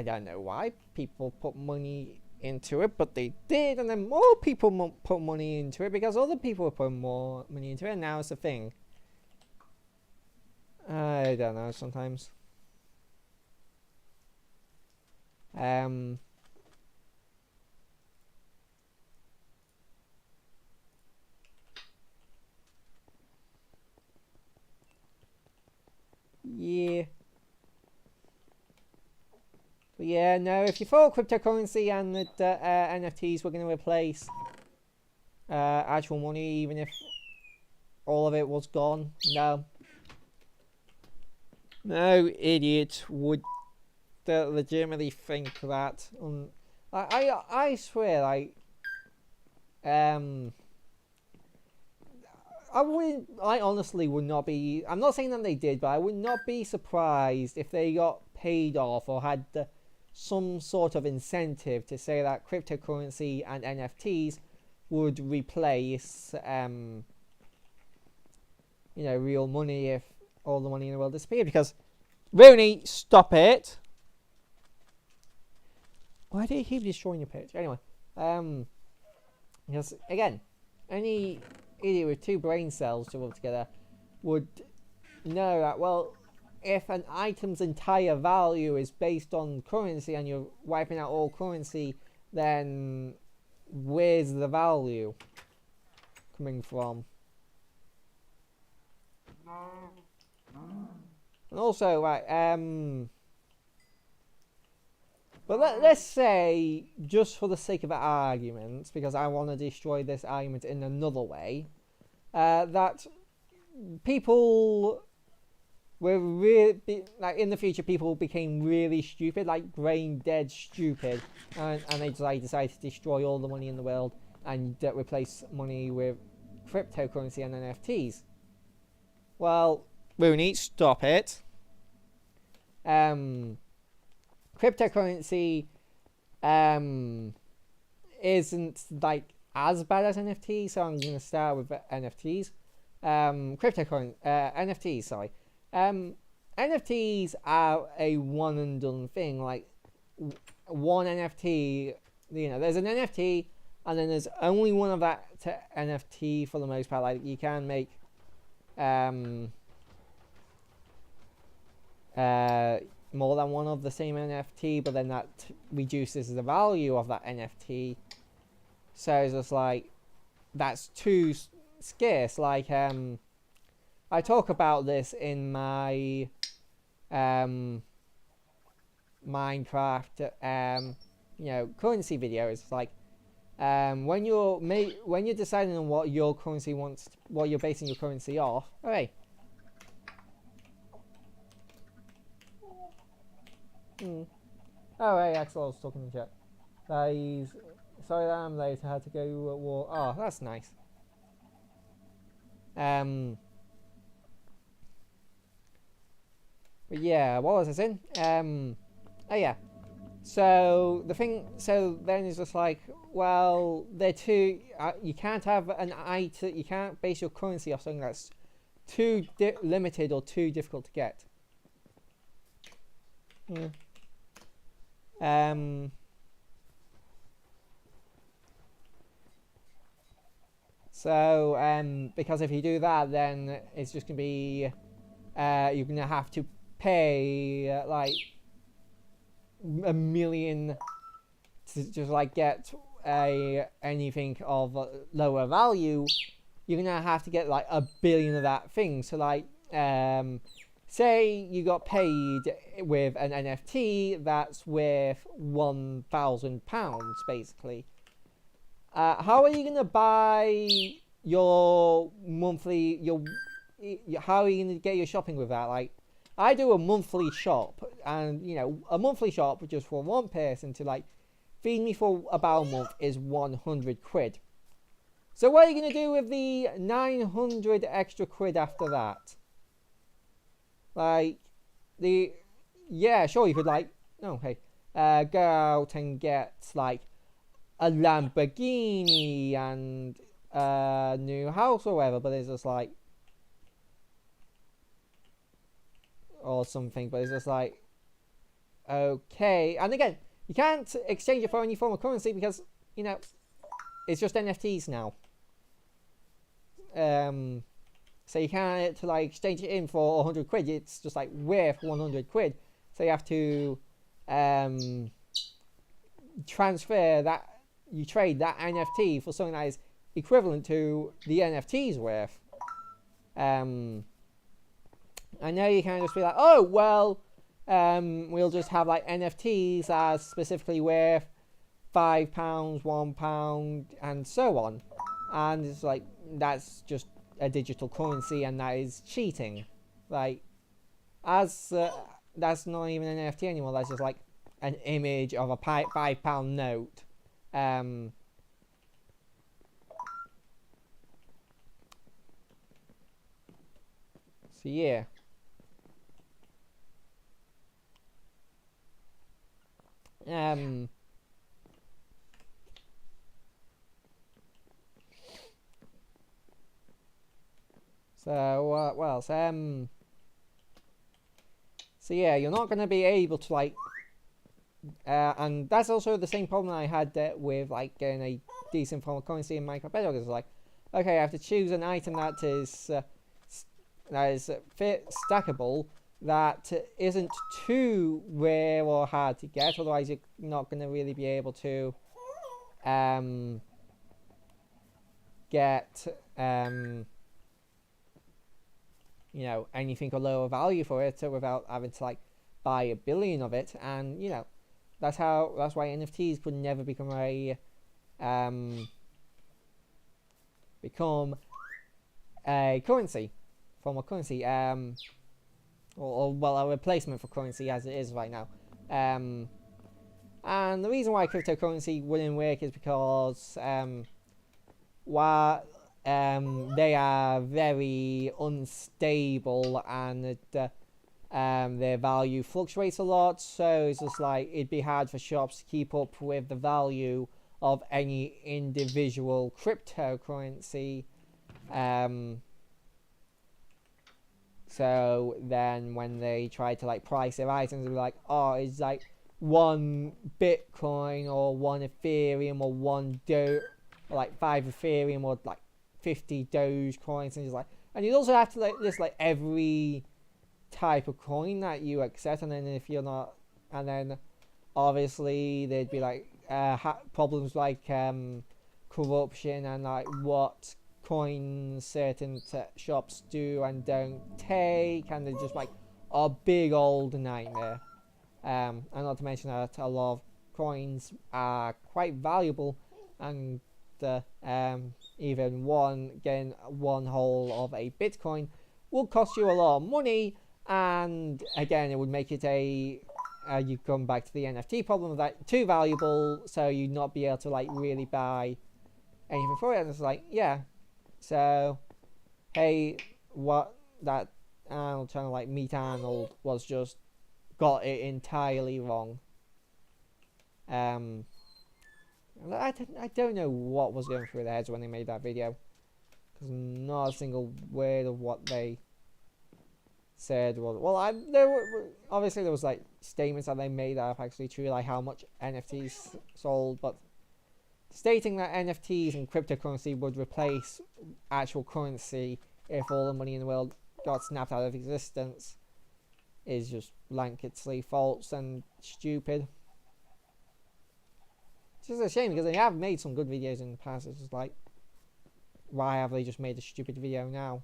don't know why people put money into it, but they did, and then more people put money into it because other people put more money into it, and now it's a thing. I don't know, sometimes. Yeah. But yeah, no, if you thought cryptocurrency and the NFTs were going to replace actual money, even if all of it was gone, no. No idiot would legitimately think that. I swear, like, I honestly would not be, I'm not saying that they did, but I would not be surprised if they got paid off or had some sort of incentive to say that cryptocurrency and NFTs would replace, real money if all the money in the world disappeared. Because, Rooney, stop it. Why do you keep destroying your page? Anyway, because, again, any idiot with 2 brain cells to rub together would know that, well, if an item's entire value is based on currency and you're wiping out all currency, then where's the value coming from? And also, right, but let's say, just for the sake of argument, because I want to destroy this argument in another way, that people were really, like, in the future, people became really stupid, like brain dead stupid, and they decided to destroy all the money in the world and replace money with cryptocurrency and NFTs. Well, Rooney, stop it. Cryptocurrency isn't like as bad as NFTs, so I'm going to start with NFTs. NFTs, sorry. NFTs are a one and done thing. Like, one NFT, there's an NFT, and then there's only one of that NFT for the most part. Like, you can make more than one of the same NFT, but then that reduces the value of that NFT. So it's just like, that's too scarce. Like, I talk about this in my Minecraft currency videos. It's like, when you're deciding on what your currency what you're basing your currency off. Okay. Oh, hey, Axel, I was talking in chat. Sorry that I'm late. I had to go to war. Oh, that's nice. But yeah, what was I saying? Oh yeah. So then it's just like, well, they're too. You can't have an item. You can't base your currency off something that's too limited or too difficult to get. Because if you do that, then it's just gonna be you're gonna have to pay like $1 million to just like get anything of lower value. You're gonna have to get like 1 billion of that thing. So like say you got paid with an NFT that's worth £1,000 basically. How are you gonna buy your monthly how are you gonna get your shopping with that? Like, I do a monthly shop, and you know, a monthly shop just for one person to like feed me for about a month is 100 quid. So what are you going to do with the 900 extra quid after that? Like, yeah, sure, you could like, no, hey, go out and get like a Lamborghini and a new house or whatever, but it's just like, or something, but it's just like, okay. And again, you can't exchange it for any form of currency because, you know, it's just NFTs now. So you can't like exchange it in for 100 quid. It's just like worth 100 quid. So you have to transfer that. You trade that NFT for something that is equivalent to the NFT's worth. I know you can't just be like, oh well, we'll just have like NFTs as specifically worth £5, £1, and so on. And it's like, that's just a digital currency, and that is cheating. Like, as that's not even an NFT anymore. That's just like an image of a £5 note. So yeah. So what else? So yeah, you're not going to be able to like, and that's also the same problem I had with like getting a decent form of currency in Minecraft Bedrock. It's like, okay, I have to choose an item that is stackable, that isn't too rare or hard to get. Otherwise, you're not going to really be able to get you know, anything of lower value for it without having to like buy a billion of it. And you know, that's why NFTs could never become a currency, form of currency, or well, a replacement for currency as it is right now. And the reason why cryptocurrency wouldn't work is because while they are very unstable, and their value fluctuates a lot, so it's just like it'd be hard for shops to keep up with the value of any individual cryptocurrency. So then when they try to like price their items, they'll be like, oh, it's like one Bitcoin or one Ethereum or one or like 5 Ethereum or like 50 Doge coins, and just like, and you'd also have to like list like every type of coin that you accept, and then if you're not, and then obviously there'd be like problems like corruption and like what coins certain shops do and don't take, and they're just like a big old nightmare. And not to mention that a lot of coins are quite valuable, and even getting one whole of a Bitcoin would cost you a lot of money, and again it would make it you come back to the NFT problem of that too valuable, so you'd not be able to like really buy anything for it. And it's like, yeah, so hey, what that Arnold trying to like meet Arnold was just got it entirely wrong. I don't know what was going through their heads when they made that video, because not a single word of what they said was, well, obviously there was like statements that they made that are actually true, like how much NFTs sold, but stating that NFTs and cryptocurrency would replace actual currency if all the money in the world got snapped out of existence is just blanketly false and stupid. It's just a shame, because they have made some good videos in the past. It's just like, why have they just made a stupid video now?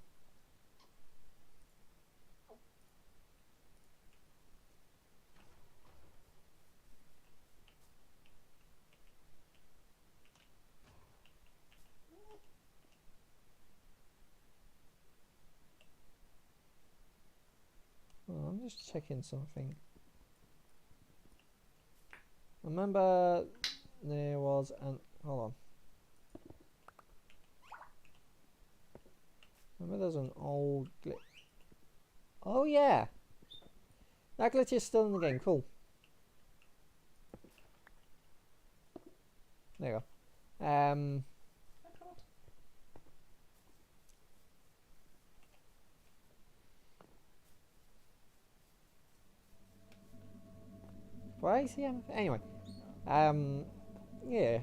Well, I'm just checking something. Remember there was an... Hold on. Remember there's an old glitch. Oh yeah! That glitch is still in the game. Cool. There you go. Why is he having... Anyway. Yeah.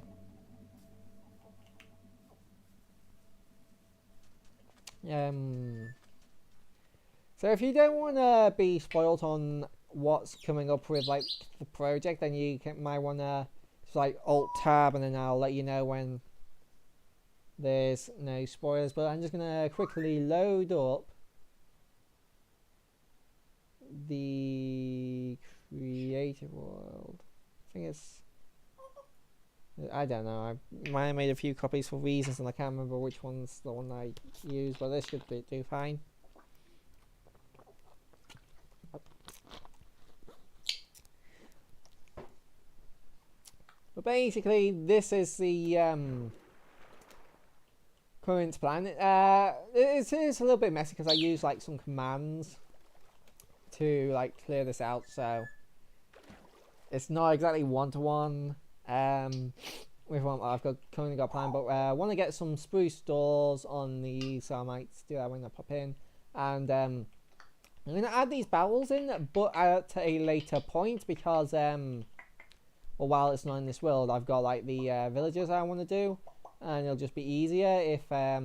So if you don't want to be spoiled on what's coming up with like the project, then you might want to just like Alt Tab, and then I'll let you know when there's no spoilers. But I'm just gonna quickly load up the creative world. I think it's... I don't know. I might have made a few copies for reasons, and I can't remember which one's the one I used, but this should do fine. But basically, this is the current plan. It's a little bit messy because I use like some commands to like clear this out, so it's not exactly one-to-one with what I've currently got planned. But I want to get some spruce doors on these, so I might do that when I pop in. And I'm going to add these barrels in, but at a later point, because well, while it's not in this world, I've got like the villages I want to do, and it'll just be easier if I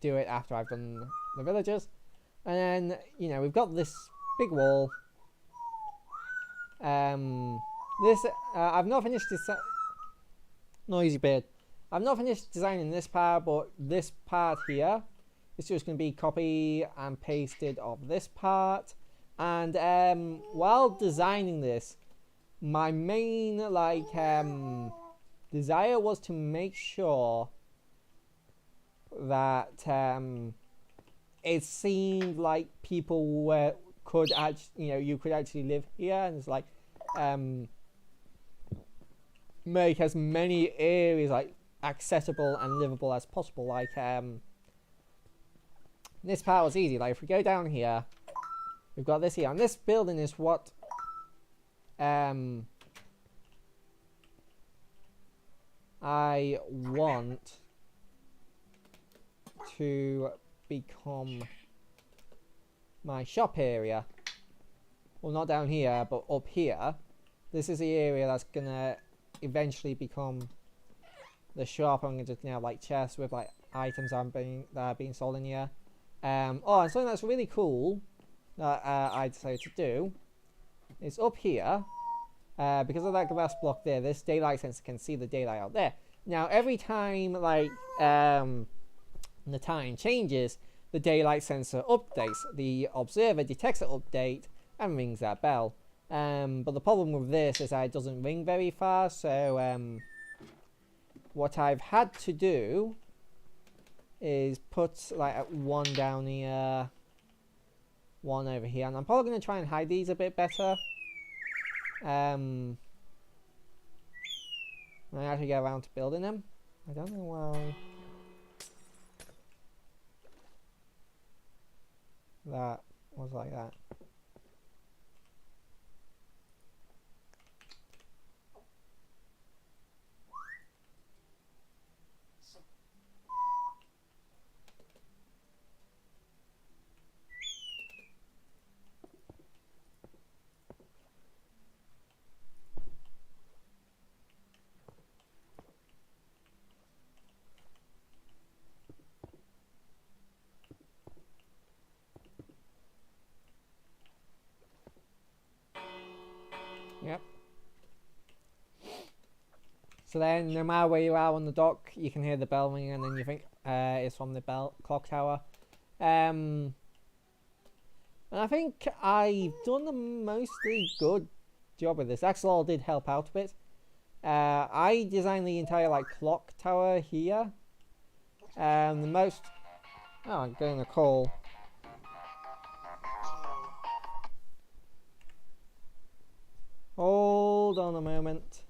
do it after I've done the villages. And then, you know, we've got this big wall. This I've not finished this. Noisy bird. I've not finished designing this part, but this part here is just going to be copy and pasted of this part. And while designing this, my main like desire was to make sure that it seemed like people could actually, you know, you could actually live here, and it's like make as many areas like accessible and livable as possible. Like this part was easy. Like if we go down here, we've got this here, and this building is what I want to become my shop area. Well, not down here, but up here. This is the area that's gonna eventually become the shop. I'm gonna have like chests with like items that are being sold in here. Oh, and something that's really cool that I decided to do is up here, because of that glass block there, this daylight sensor can see the daylight out there. Now every time like the time changes, the daylight sensor updates. The observer detects the update and rings that bell. But the problem with this is that it doesn't ring very fast, so what I've had to do is put like one down here, one over here, and I'm probably going to try and hide these a bit better. When I actually get around to building them. I don't know why that was like that. Yep. So then, no matter where you are on the dock, you can hear the bell ringing, and then you think it's from the clock tower. And I think I've done a mostly good job with this. Axel did help out a bit. I designed the entire like clock tower here, The most... Oh, I'm getting a call. Hold on a moment.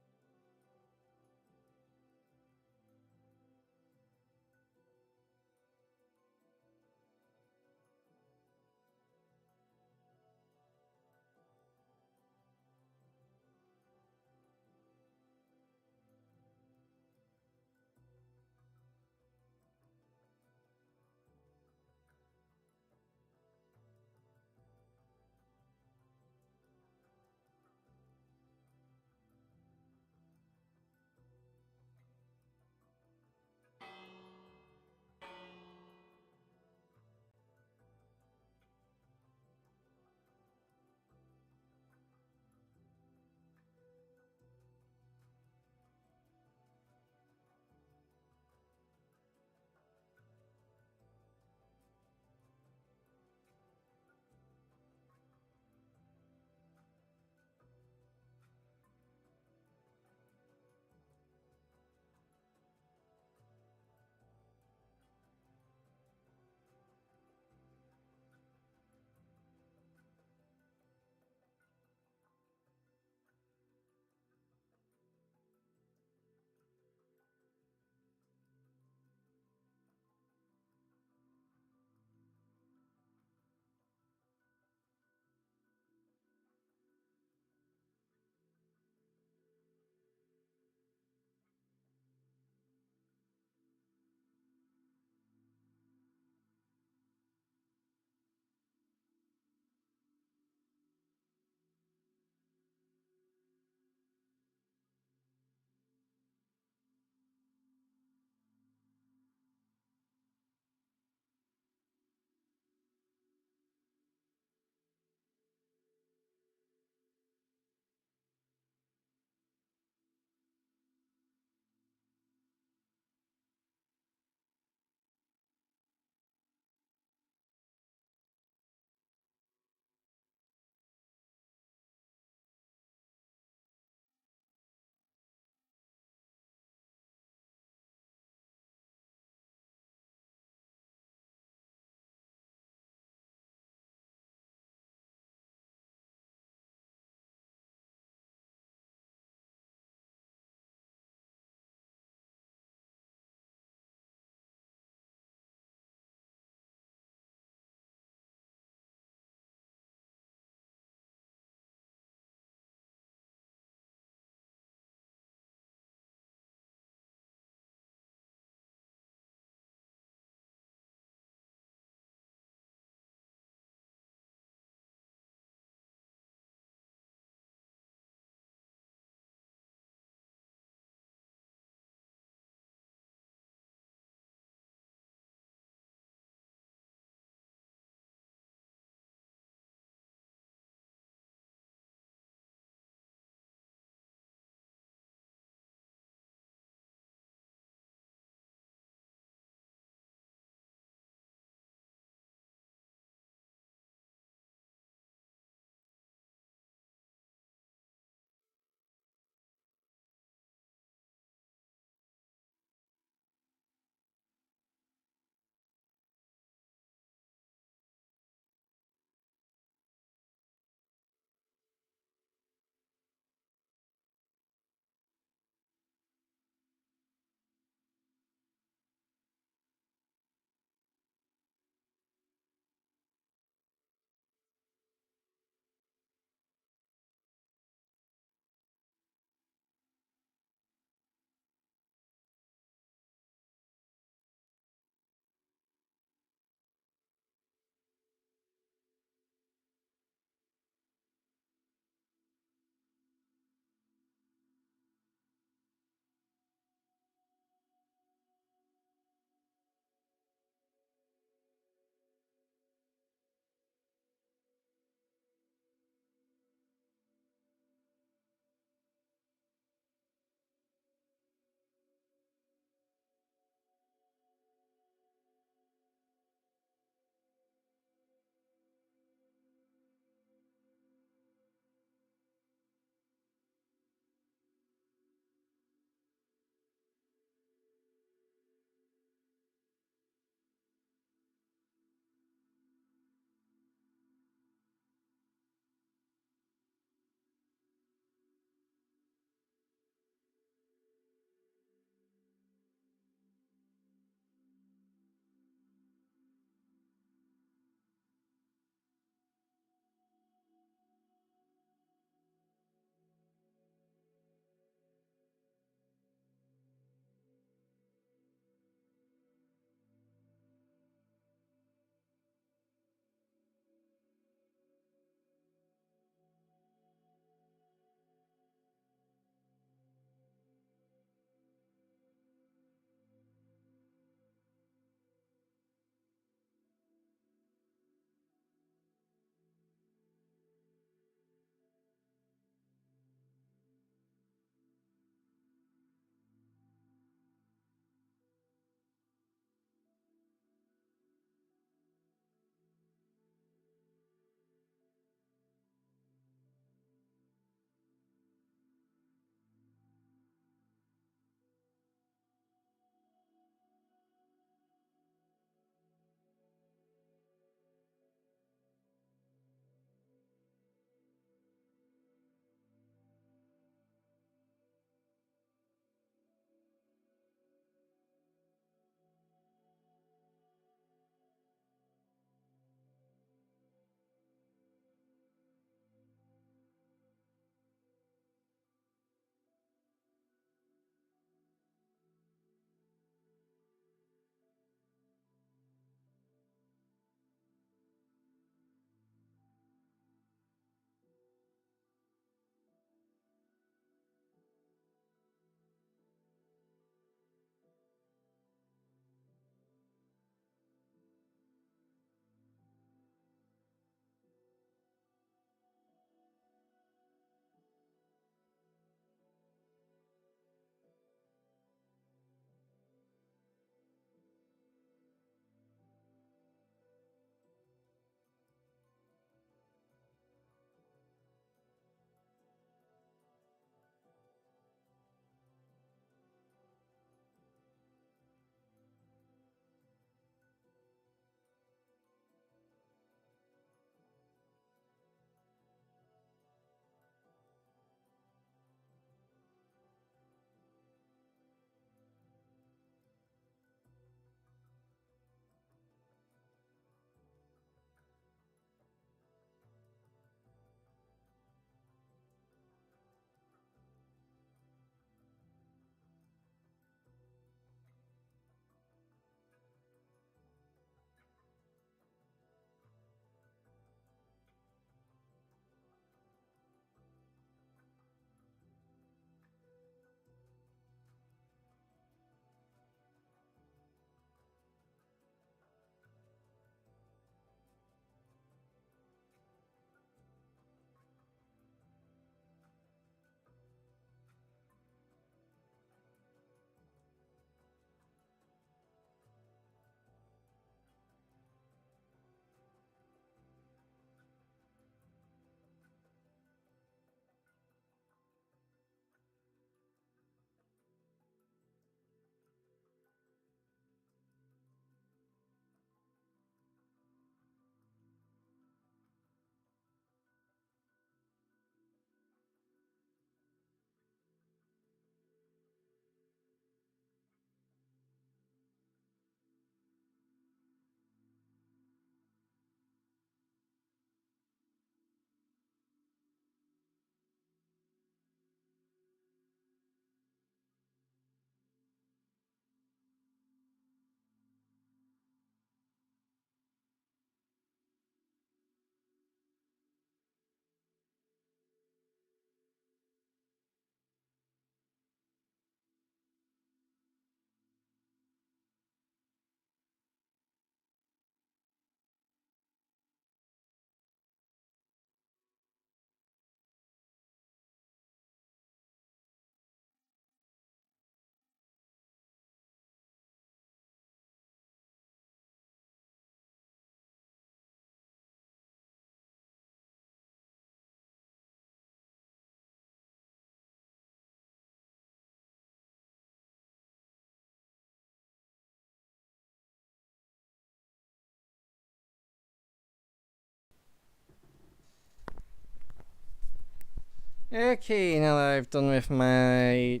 Okay, now that I've done with the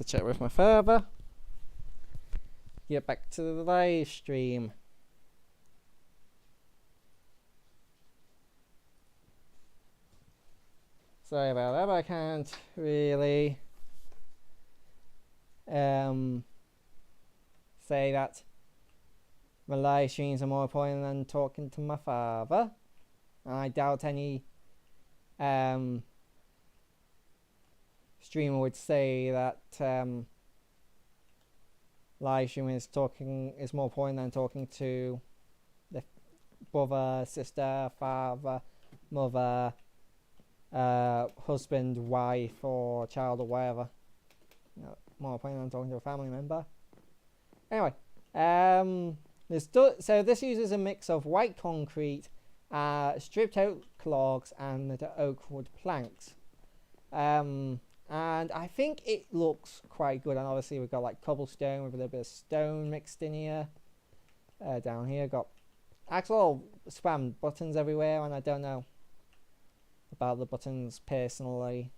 chat with my father, get back to the live stream. Sorry about that, but I can't really say that my live streams are more important than talking to my father. And I doubt any streamer would say that live streaming is more important than talking to the brother, sister, father, mother, husband, wife, or child, or whatever. You know, more important than talking to a family member. Anyway, so this uses a mix of white concrete, stripped oak logs, and oak wood planks. And I think it looks quite good. And obviously we've got like cobblestone with a little bit of stone mixed in here. Down here got actual spam buttons everywhere, and I don't know about the buttons personally.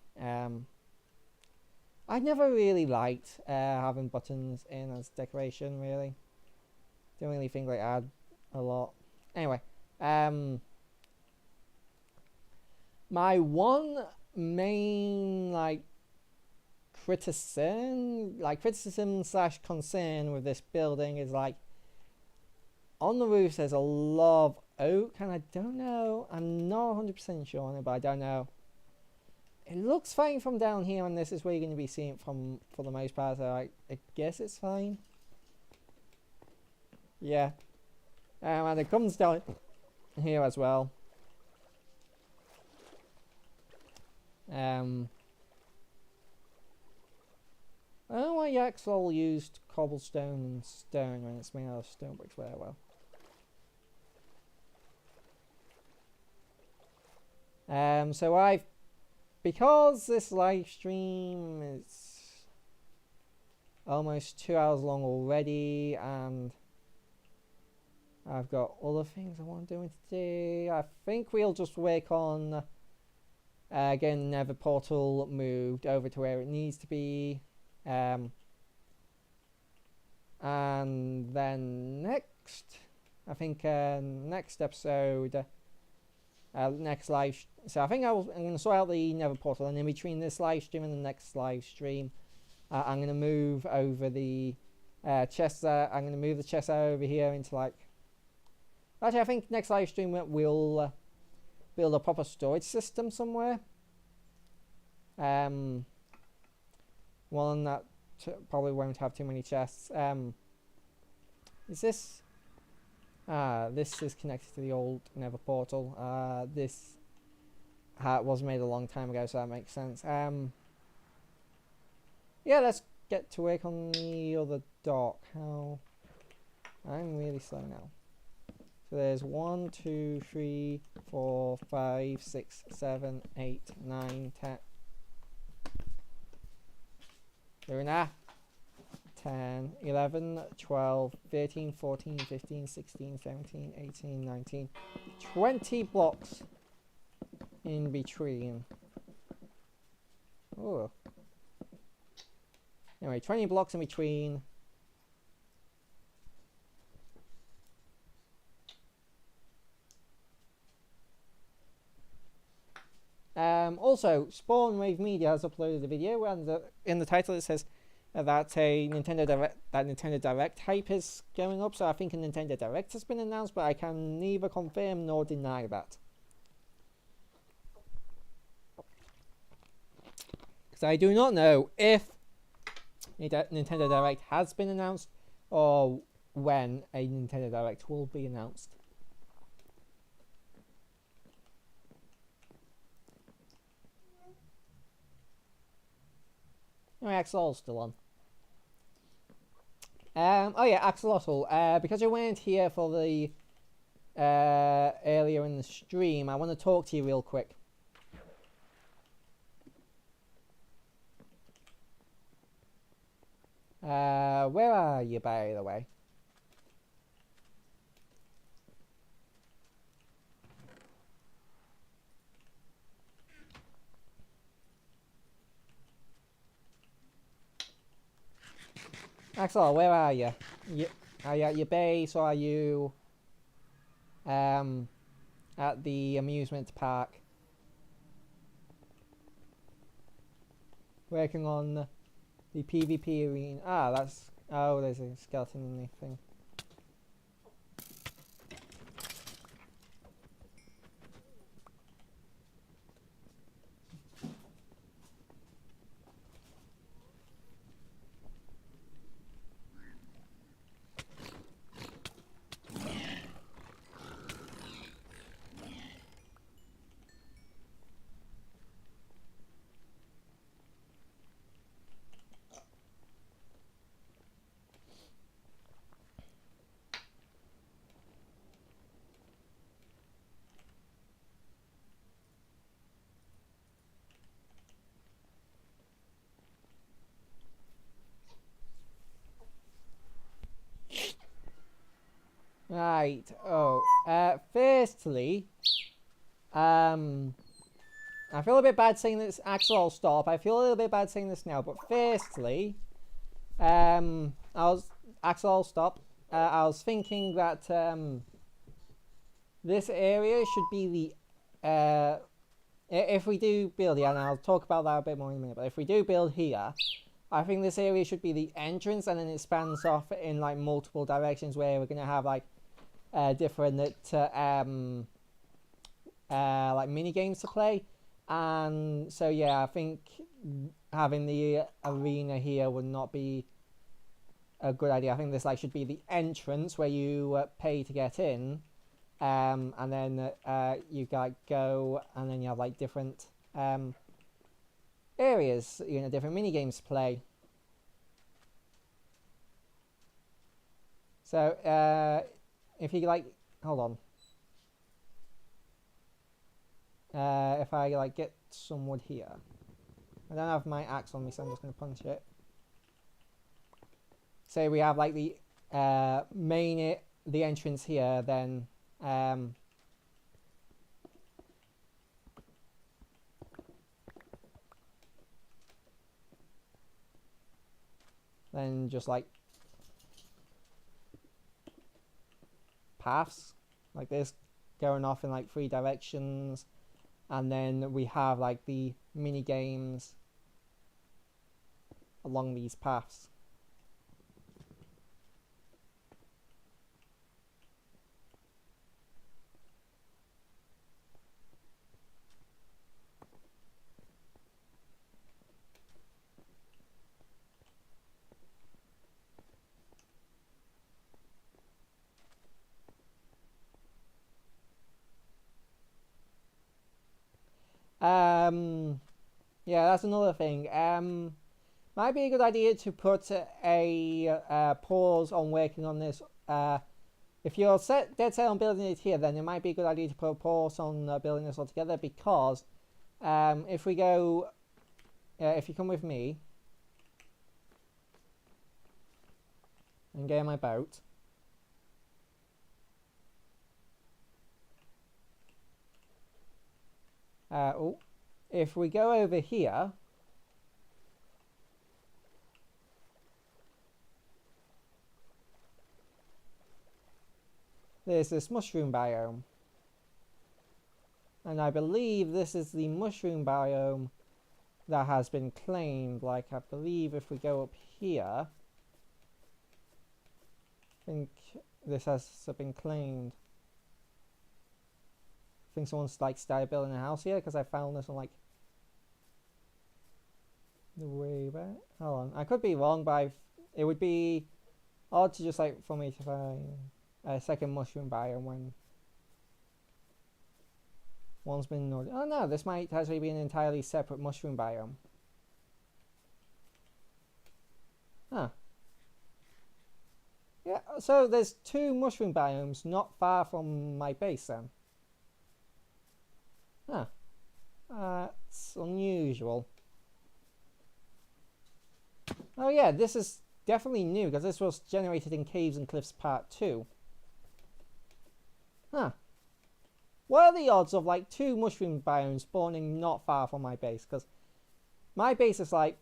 I never really liked having buttons in as decoration, really. Don't really think they add a lot. Anyway, my one main criticism slash concern with this building is like on the roof there's a lot of oak, and I don't know, I'm not 100% sure on it, but I don't know. It looks fine from down here, and this is where you're going to be seeing it from for the most part, so I guess it's fine. Yeah. And it comes down here as well. Oh, my Yaxel used cobblestone and stone when it's made out of stone bricks very well. So because this live stream is almost 2 hours long already, and I've got other things I want to do today, I think we'll just work on getting the Nether portal moved over to where it needs to be, and then next episode, next live. So I think I'm going to sort out the Nether portal, and in between this live stream and the next live stream, I'm going to move over the chests. I'm going to move the chests over here into like. Actually, I think next live stream we'll build a proper storage system somewhere. One that probably won't have too many chests. Is this? This is connected to the old Nether portal. This was made a long time ago, so that makes sense. Yeah, let's get to work on the other dock. I'm really slow now. So there's 1, 2, 3, 4, 5, 6, 7, 8, 9, 10. Luna. 10, 11, 12, 13, 14, 15, 16, 17, 18, 19, 20 blocks in between. Oh. Anyway, 20 blocks in between. Also, Spawn Wave Media has uploaded a video, and in the title it says that Nintendo Direct hype is going up. So I think a Nintendo Direct has been announced, but I can neither confirm nor deny that, because I do not know if Nintendo Direct has been announced or when a Nintendo Direct will be announced. Anyway, Axolotl's still on. Oh yeah, Axolotl. Because you weren't here for the earlier in the stream, I want to talk to you real quick. Where are you, by the way? Axel, where are you? Are you at your base, or are you at the amusement park? Working on the PvP arena. Ah, that's... Oh, there's a skeleton in the thing. Right. Oh. Firstly, I feel a bit bad saying this. Axel, I'll stop. I feel a little bit bad saying this now, but firstly, Axel, I'll stop. I was thinking that this area should be the if we do build here, and I'll talk about that a bit more in a minute. But if we do build here, I think this area should be the entrance, and then it spans off in like multiple directions where we're gonna have like different like mini games to play. And so yeah, I think having the arena here would not be a good idea. I think this like should be the entrance where you pay to get in, and then you like go, and then you have like different areas, you know, different mini games to play. So if you like, hold on. If I like get some wood here, I don't have my axe on me, so I'm just going to punch it. Say we have like the the entrance here, then just like paths like this going off in like 3 directions. And then we have like the mini games along these paths. Yeah, that's another thing. Might be a good idea to put a pause on working on this. If you're dead set on building it here, then it might be a good idea to put a pause on building this altogether, because if we go, if you come with me and get in my boat. If we go over here, there's this mushroom biome, and I believe this is the mushroom biome that has been claimed. Like, I believe if we go up here, I think this has been claimed. I think someone's like started building a house here, because I found this on like the way back. Hold on, I could be wrong, but it would be odd to just like for me to find a second mushroom biome when one's been noted. Oh no, this might actually be an entirely separate mushroom biome. Huh. Yeah, so there's 2 mushroom biomes not far from my base then. Huh. It's unusual. Oh yeah, this is definitely new, because this was generated in Caves and Cliffs Part 2. Huh. What are the odds of like 2 mushroom biomes spawning not far from my base? Because my base is like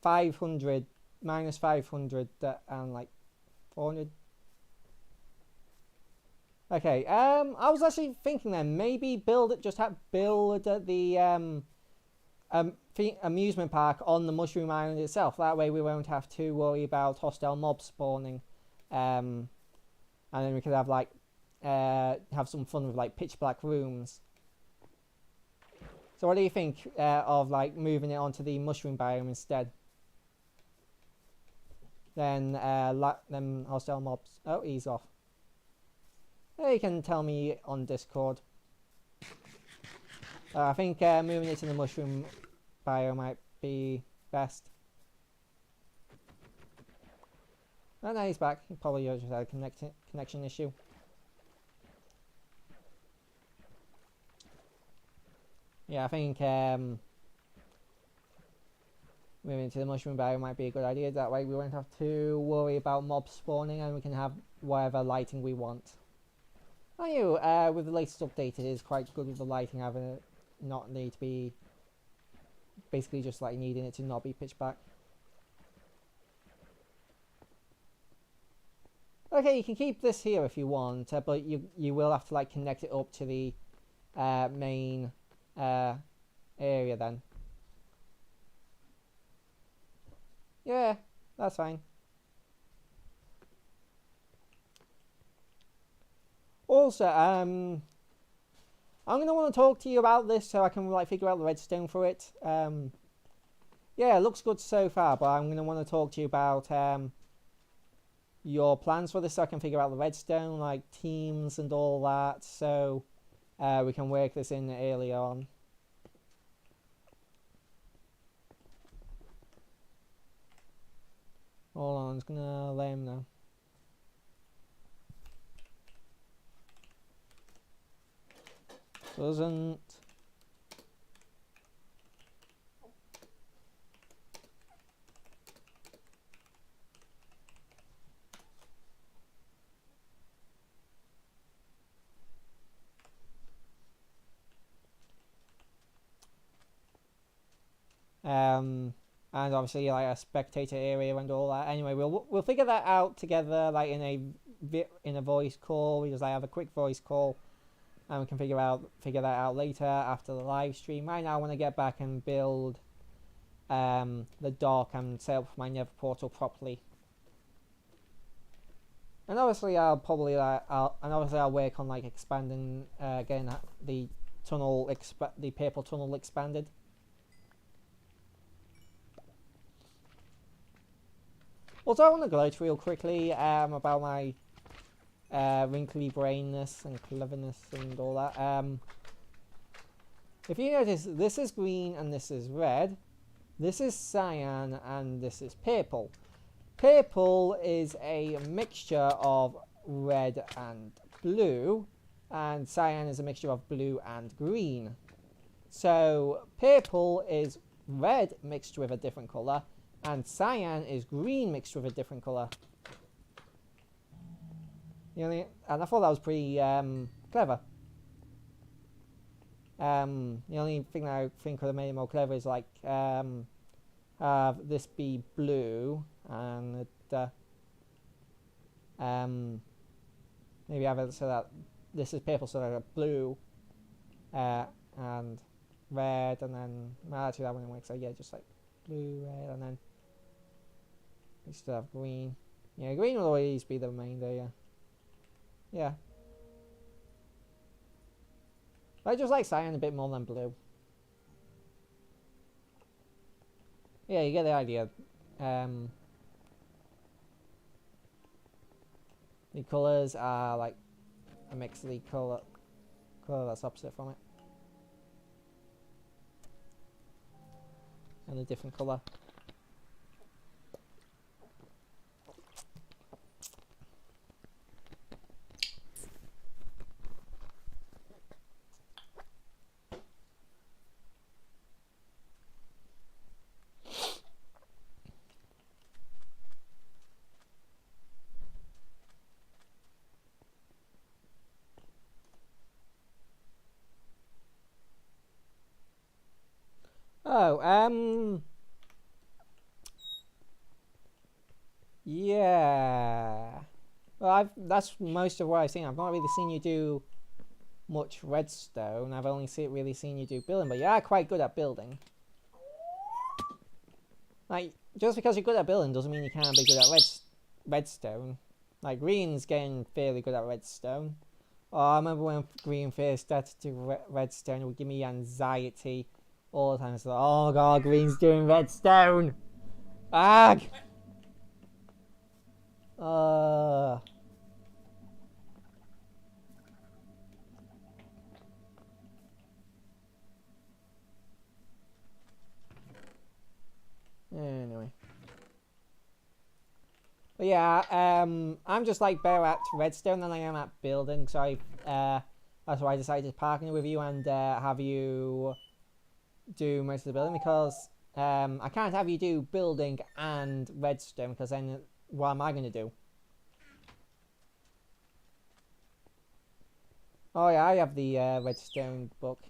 500 minus 500 and like 400. Okay, I was actually thinking then maybe build the amusement park on the Mushroom Island itself. That way we won't have to worry about hostile mobs spawning, and then we could have like have some fun with like pitch black rooms. So what do you think of like moving it onto the mushroom biome instead? Then them hostile mobs. Oh, ease off. You can tell me on Discord. I think moving it to the mushroom biome might be best. Oh no, he's back. He probably just had a connection issue. Yeah, I think moving to the mushroom biome might be a good idea. That way we won't have to worry about mobs spawning and we can have whatever lighting we want. I knew with the latest update it is quite good with the lighting, having it not need to be basically just like needing it to not be pitch black. Okay, you can keep this here if you want, but you will have to like connect it up to the main area then. Yeah, that's fine. Also, I'm gonna want to talk to you about this so I can like figure out the redstone for it. Yeah, it looks good so far, but I'm gonna want to talk to you about your plans for this so I can figure out the redstone, like teams and all that, so we can work this in early on. Hold on, I'm just gonna let him know. Doesn't. And obviously like a spectator area and all that. Anyway, we'll figure that out together, like in a voice call. We just like have a quick voice call, and we can figure that out later after the live stream. Right now, I want to get back and build the dock and set up my nether portal properly. And obviously, I'll work on like expanding getting the tunnel, the purple tunnel expanded. Also, I want to gloat real quickly about my wrinkly brainness and cleverness and all that. If you notice, this is green and this is red. This is cyan and this is purple. Purple is a mixture of red and blue, and cyan is a mixture of blue and green. So purple is red mixed with a different colour, and cyan is green mixed with a different colour. And I thought that was pretty clever. The only thing that I think could have made it more clever is like have this be blue and maybe have it so that this is purple, so that blue and red, and then actually that wouldn't work. So yeah, just like blue, red, and then we still have green. Yeah, green will always be the remainder. Yeah. Yeah. I just like cyan a bit more than blue. Yeah, you get the idea. The colours are like a mix of the colour that's opposite from it. And a different colour. Oh, Yeah. Well, that's most of what I've seen. I've not really seen you do much redstone. I've only really seen you do building, but you are quite good at building. Like, just because you're good at building doesn't mean you can't be good at redstone. Like, Green's getting fairly good at redstone. Oh, I remember when Green first started to do redstone, it would give me anxiety all the time. It's like, oh god, Green's doing redstone! Ag! Anyway. But yeah, I'm just like better at redstone than I am at building, so that's why I decided to partner with you and have you do most of the building, because I can't have you do building and redstone, because then what am I going to do? Oh yeah, I have the redstone book.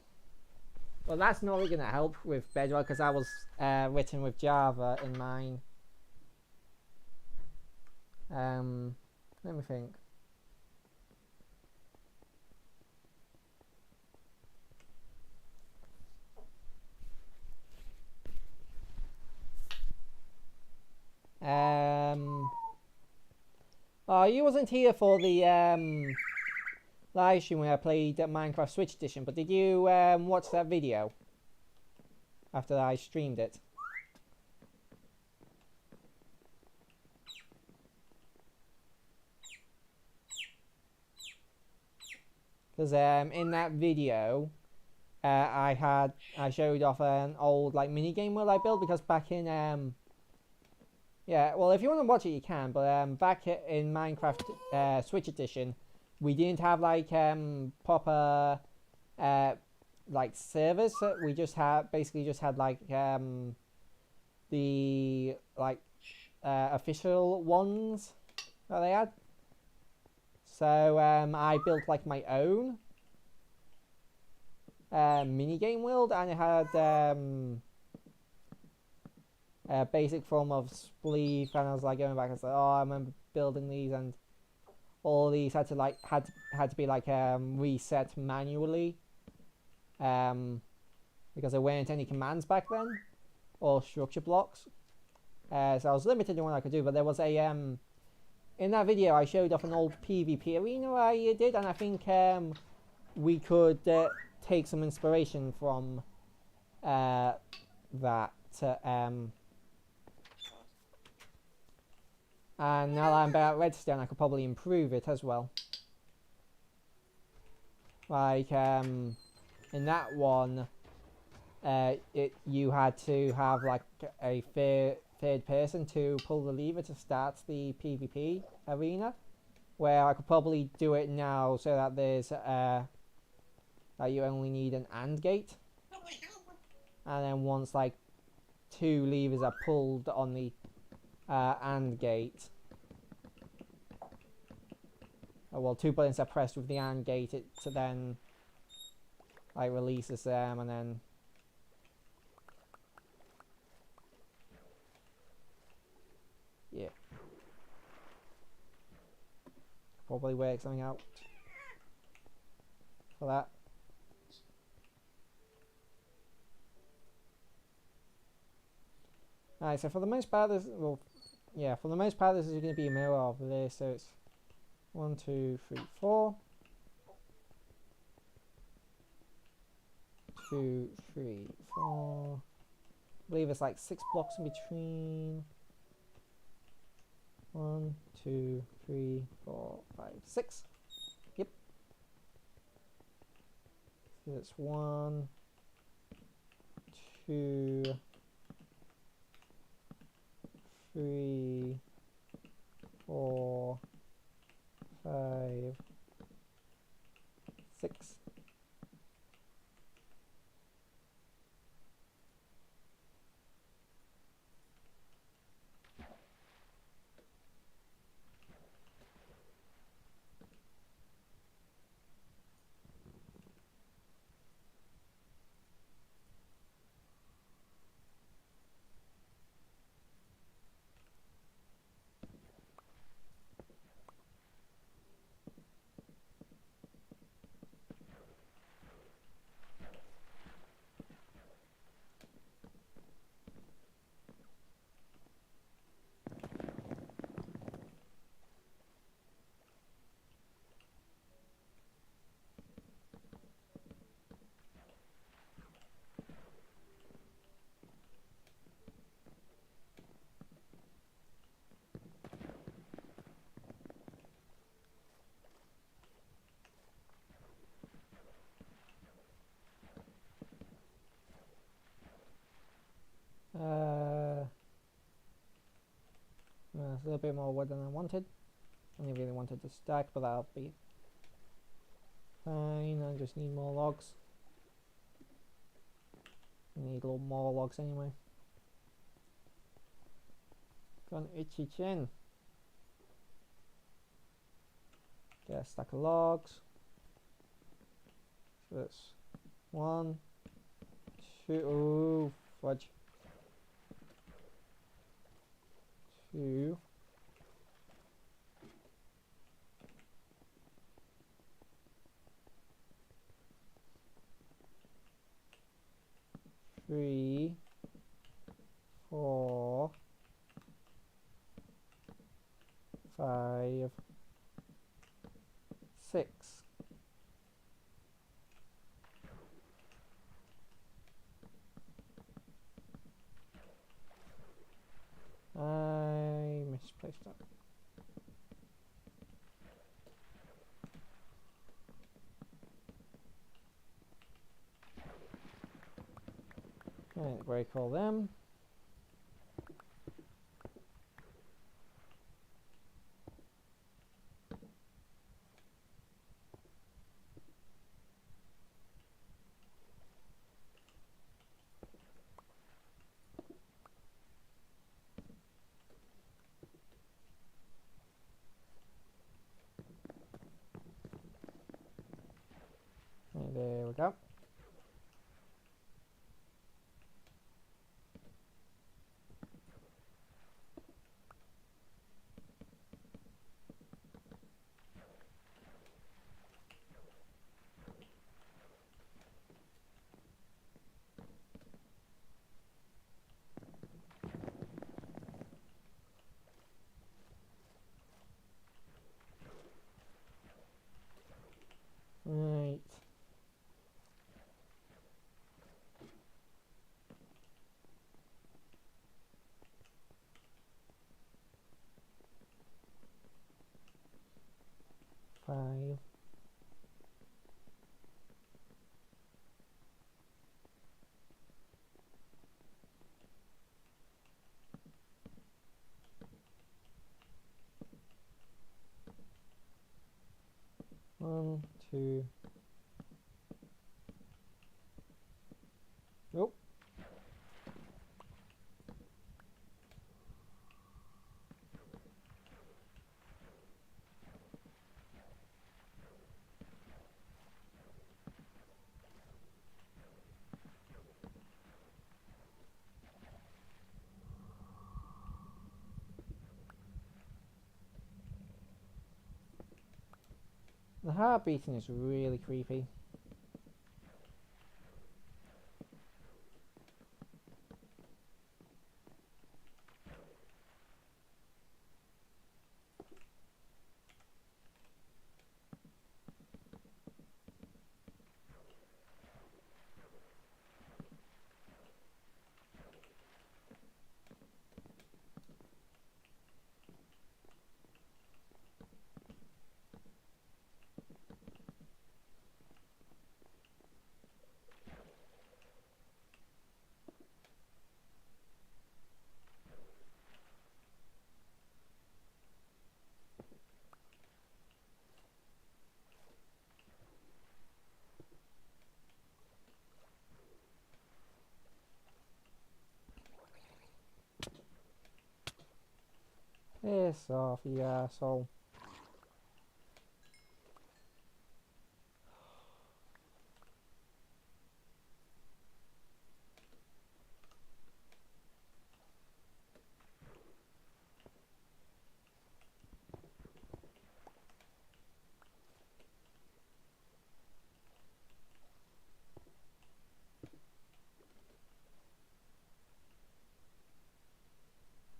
Well, that's not really going to help with Bedrock, because that was written with Java in mine. Let me think. Oh, you wasn't here for the live stream where I played Minecraft Switch Edition, but did you watch that video after I streamed it? Because in that video, I showed off an old like mini game world I built, because back in yeah, well, if you want to watch it you can, but back in Minecraft Switch Edition, we didn't have like proper like servers. We just had like the like official ones that they had. So I built like my own mini game world, and it had a basic form of spleef, and I was like going back and saying, oh, I remember building these, and all these had to be like reset manually, because there weren't any commands back then or structure blocks. So I was limited in what I could do, but there was a in that video I showed off an old PvP arena I did, and I think we could take some inspiration from that. And now that I'm better at redstone, I could probably improve it as well. Like in that one, you had to have like a third person to pull the lever to start the PvP arena, where I could probably do it now so that there's that you only need an AND gate, and then once like 2 levers are pulled on the AND gate, well, 2 buttons are pressed with the AND gate, it then like releases them, and then yeah, probably work something out for that. Alright, so for the most part, this, well, yeah, for the most part, this is going to be a mirror of this. So it's 1, 2, 3, 4. 2, 3, 4. I believe it's like 6 blocks in between. 1, 2, 3, 4, 5, 6. Yep. So it's 1, 2, 3, 4, 5, 6. That's a little bit more wood than I wanted. Only really wanted to stack, but that'll be fine. I just need more logs. I need a little more logs anyway. Got an itchy chin. Get a stack of logs. So that's 1, 2. Ooh, fudge. 2. 3, 4, 5, 6. I misplaced that. Right, break all them. And there we go. Right. Five. One, two. Nope. The heart beating is really creepy. Piss off, you asshole.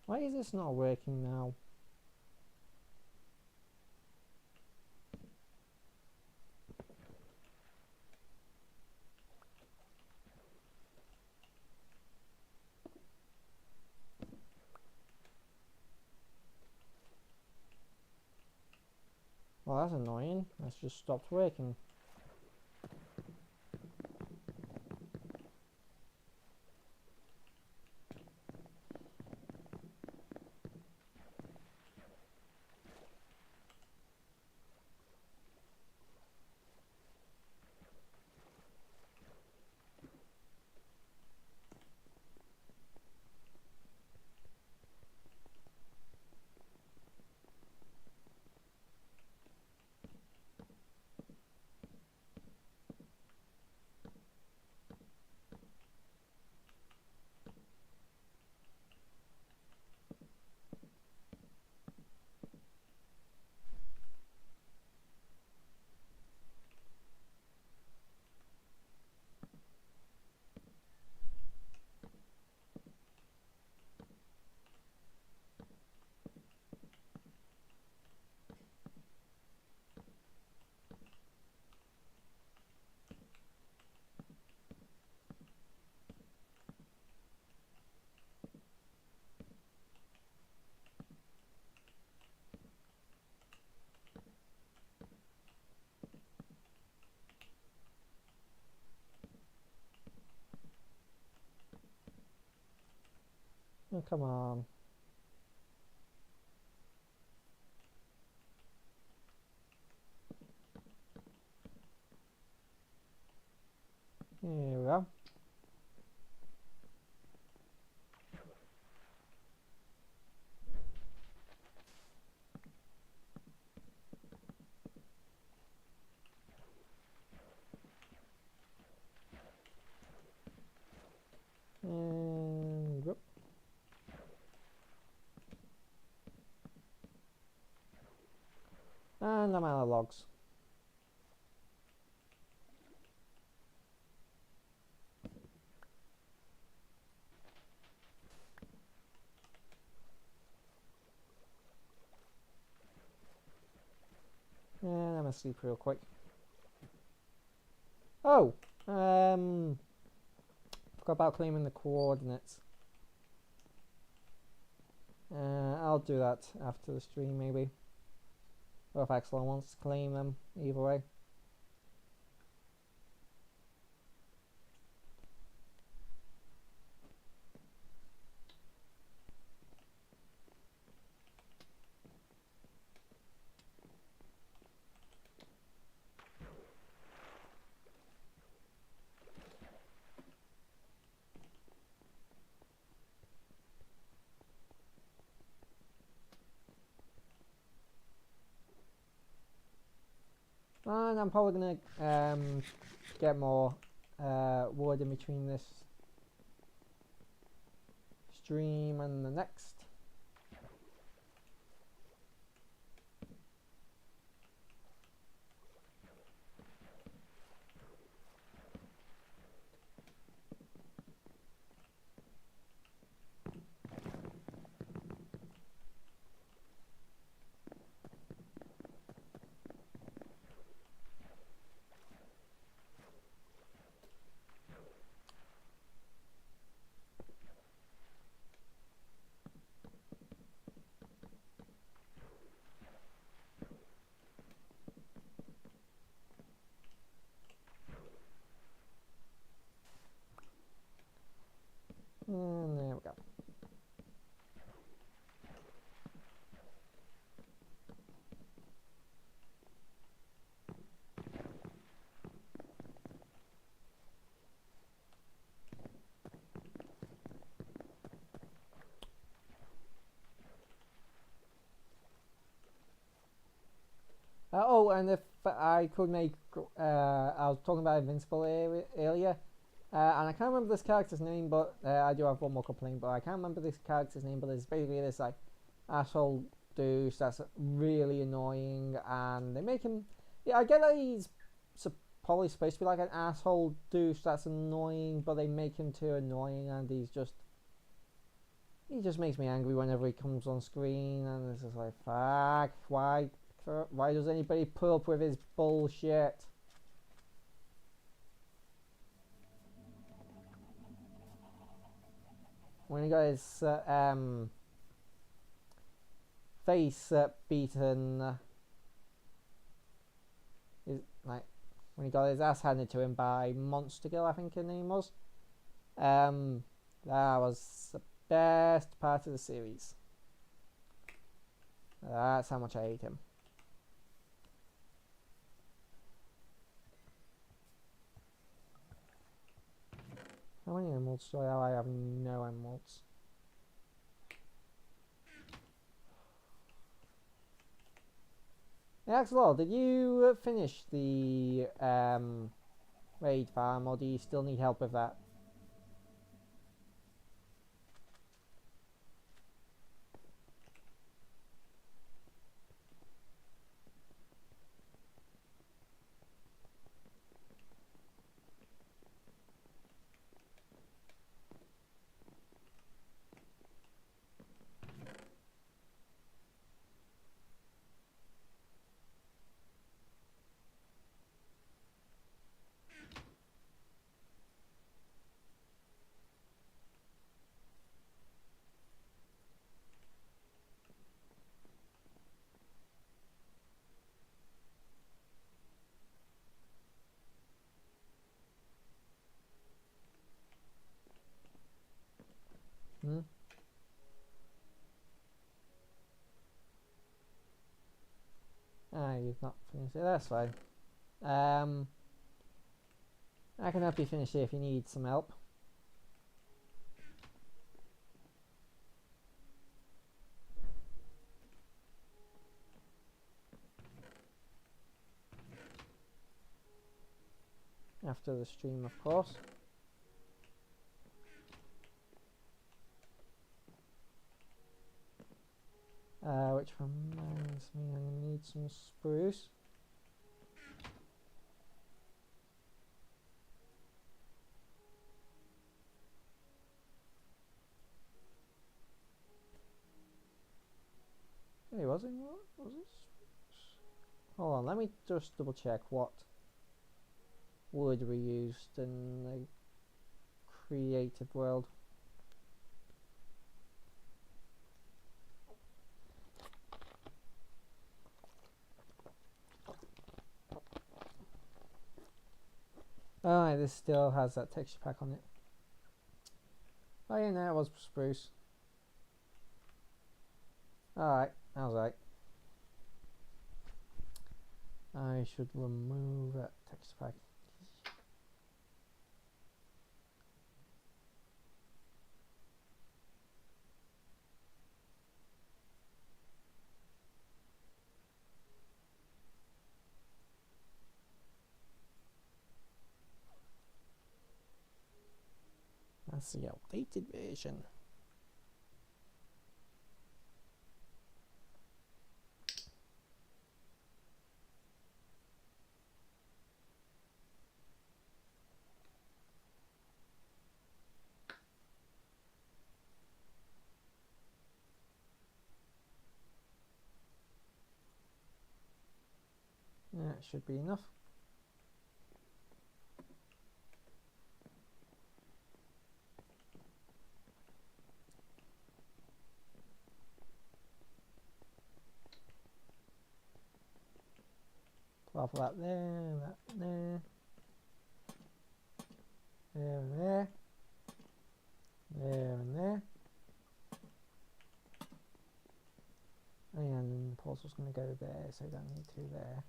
Why is this not working now? Well, that's annoying. That's just stopped working. Oh, come on. Here we go. And whoop. And I'm out of logs. And I'm gonna sleep real quick. Oh, forgot about claiming the coordinates. I'll do that after the stream maybe. Or if Axel wants to claim them, either way. And I'm probably gonna get more wood in between this stream and the next. And there we go. Oh, and if I could make, I was talking about Invincible earlier, and I can't remember this character's name, but I do have one more complaint, but I can't remember this character's name, but it's basically this like asshole douche that's really annoying, and they make him, yeah, I get that he's probably supposed to be like an asshole douche that's annoying, but they make him too annoying, and he just makes me angry whenever he comes on screen, and it's just like, fuck, why does anybody put up with his bullshit? When he got his face beaten, like when he got his ass handed to him by Monster Girl, I think her name was. That was the best part of the series. That's how much I hate him. How many emeralds do I have? I have no emeralds. Hey, Axel, did you finish the raid farm, or do you still need help with that? Hmm? you've not finished it. That's fine. I can help you finish it if you need some help. After the stream, of course. Which reminds me, I'm gonna need some spruce. Hey, was it? What was it? Hold on, let me just double check what wood we used in the creative world. Oh, this still has that texture pack on it. Oh yeah, no, it was spruce. Alright, that was right. I should remove that texture pack. That's the outdated version. Yeah, it should be enough. Pop that there, that there. There and there. There and there. And the portal's going to go there, so we don't need two there.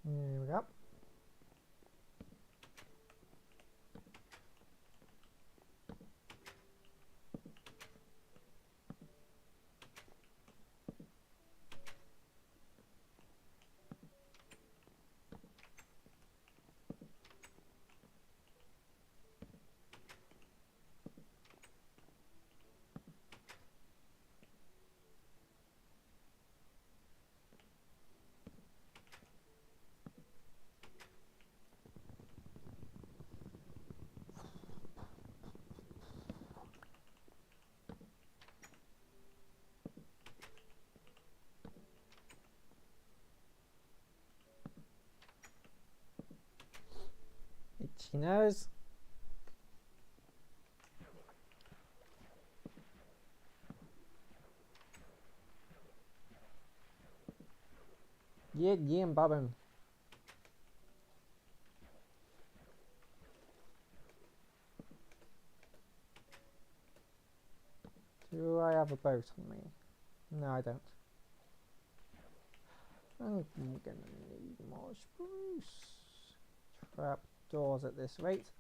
There we go. Itchy nose. Yeah, and bobbing. Do I have a boat on me? No, I don't. I'm gonna need more spruce. Trap doors at this rate.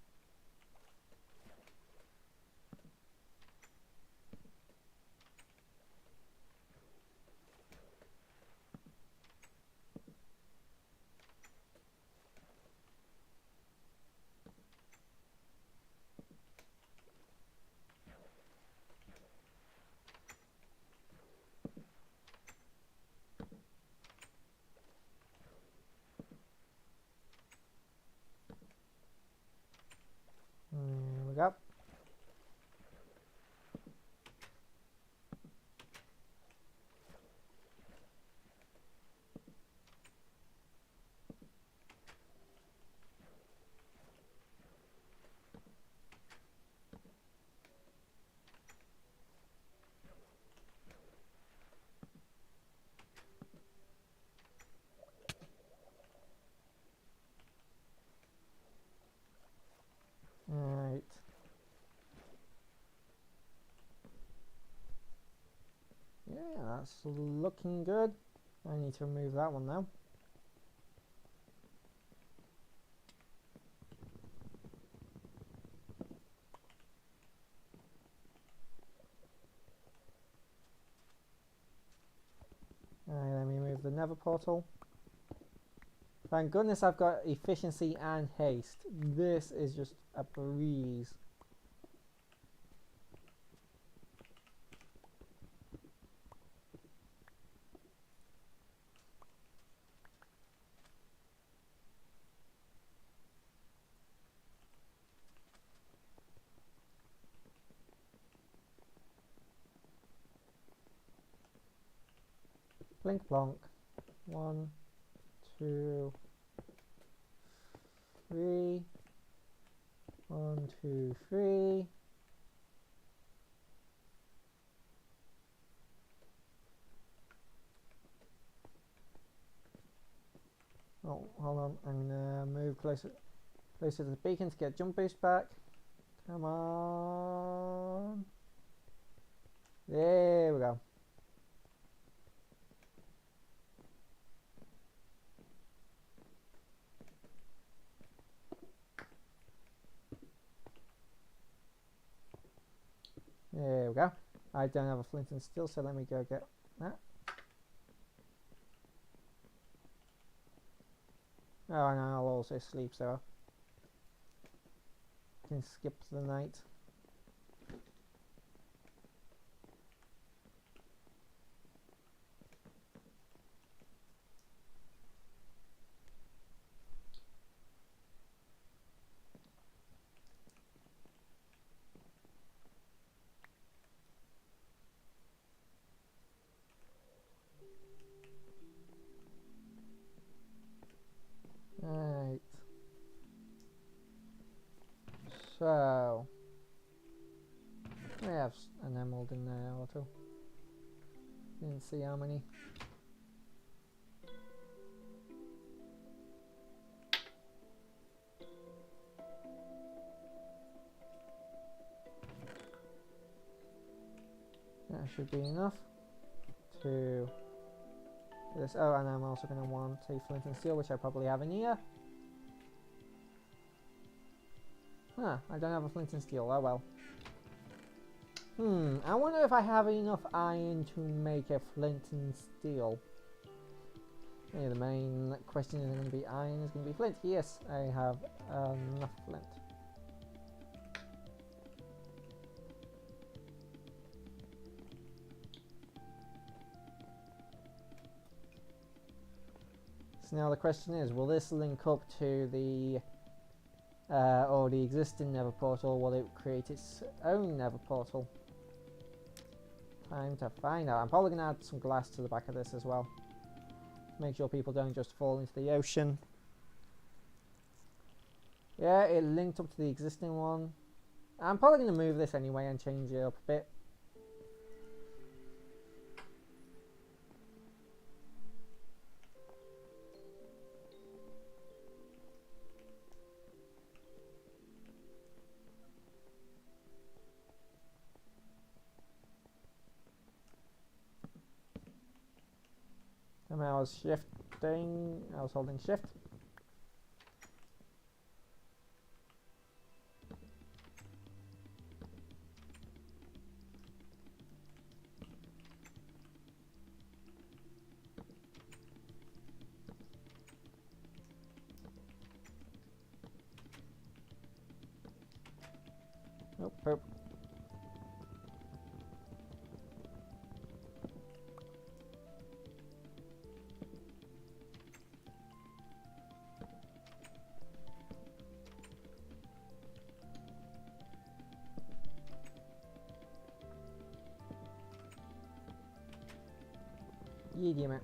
That's looking good. I need to remove that one now. Alright, let me move the nether portal. Thank goodness I've got efficiency and haste. This is just a breeze. Blink plonk. 1, 2, 3. 1, 2, 3. Oh, hold on. I'm gonna move closer to the beacon to get jump boost back. Come on. There we go. There we go. I don't have a flint and steel, so let me go get that. Oh, and I'll also sleep, so I can skip the night. Right. So we have an emerald in there auto. Didn't see how many. That should be enough to this. Oh, and I'm also going to want a flint and steel, which I probably have in here. Huh, I don't have a flint and steel. Oh well. I wonder if I have enough iron to make a flint and steel. Yeah, the main question is going to be iron, is going to be flint. Yes, I have enough flint. So now the question is, will this link up to the already existing nether portal, or will it create its own nether portal? Time to find out. I'm probably going to add some glass to the back of this as well. Make sure people don't just fall into the ocean. Yeah, it linked up to the existing one. I'm probably going to move this anyway and change it up a bit. And I was shifting, I was holding shift. Oh, poop. Yeah, damn it.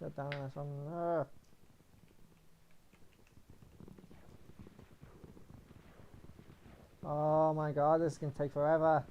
God damn it, this one. Ugh. Oh my god, this can take forever.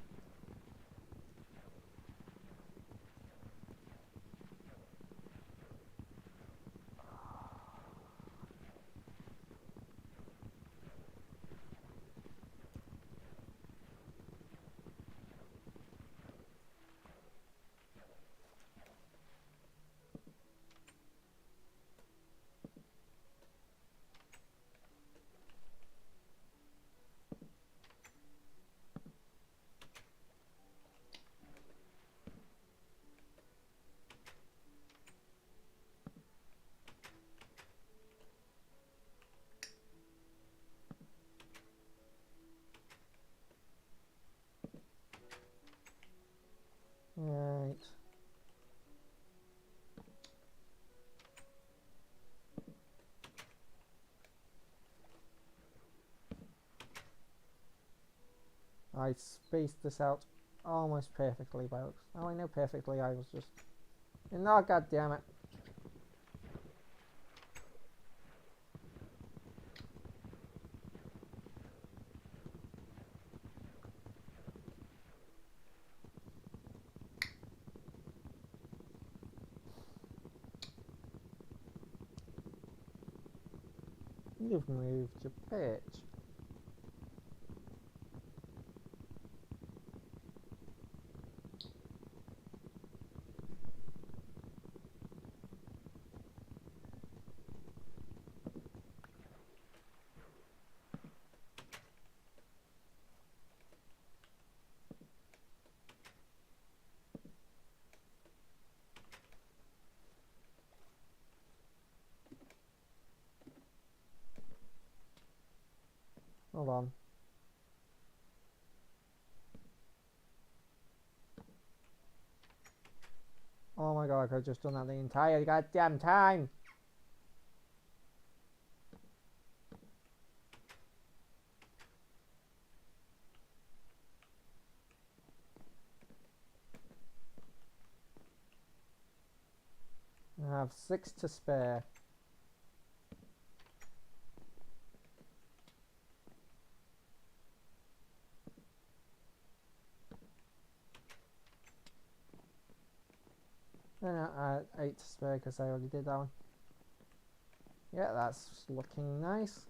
Right. I spaced this out almost perfectly, folks. Oh, I know perfectly, I was just... No, god damn it. You've moved your pitch. Hold on. Oh my god, I could have just done that the entire goddamn time. I have 6 to spare. No, 8 to spare because I already did that one. Yeah, that's looking nice.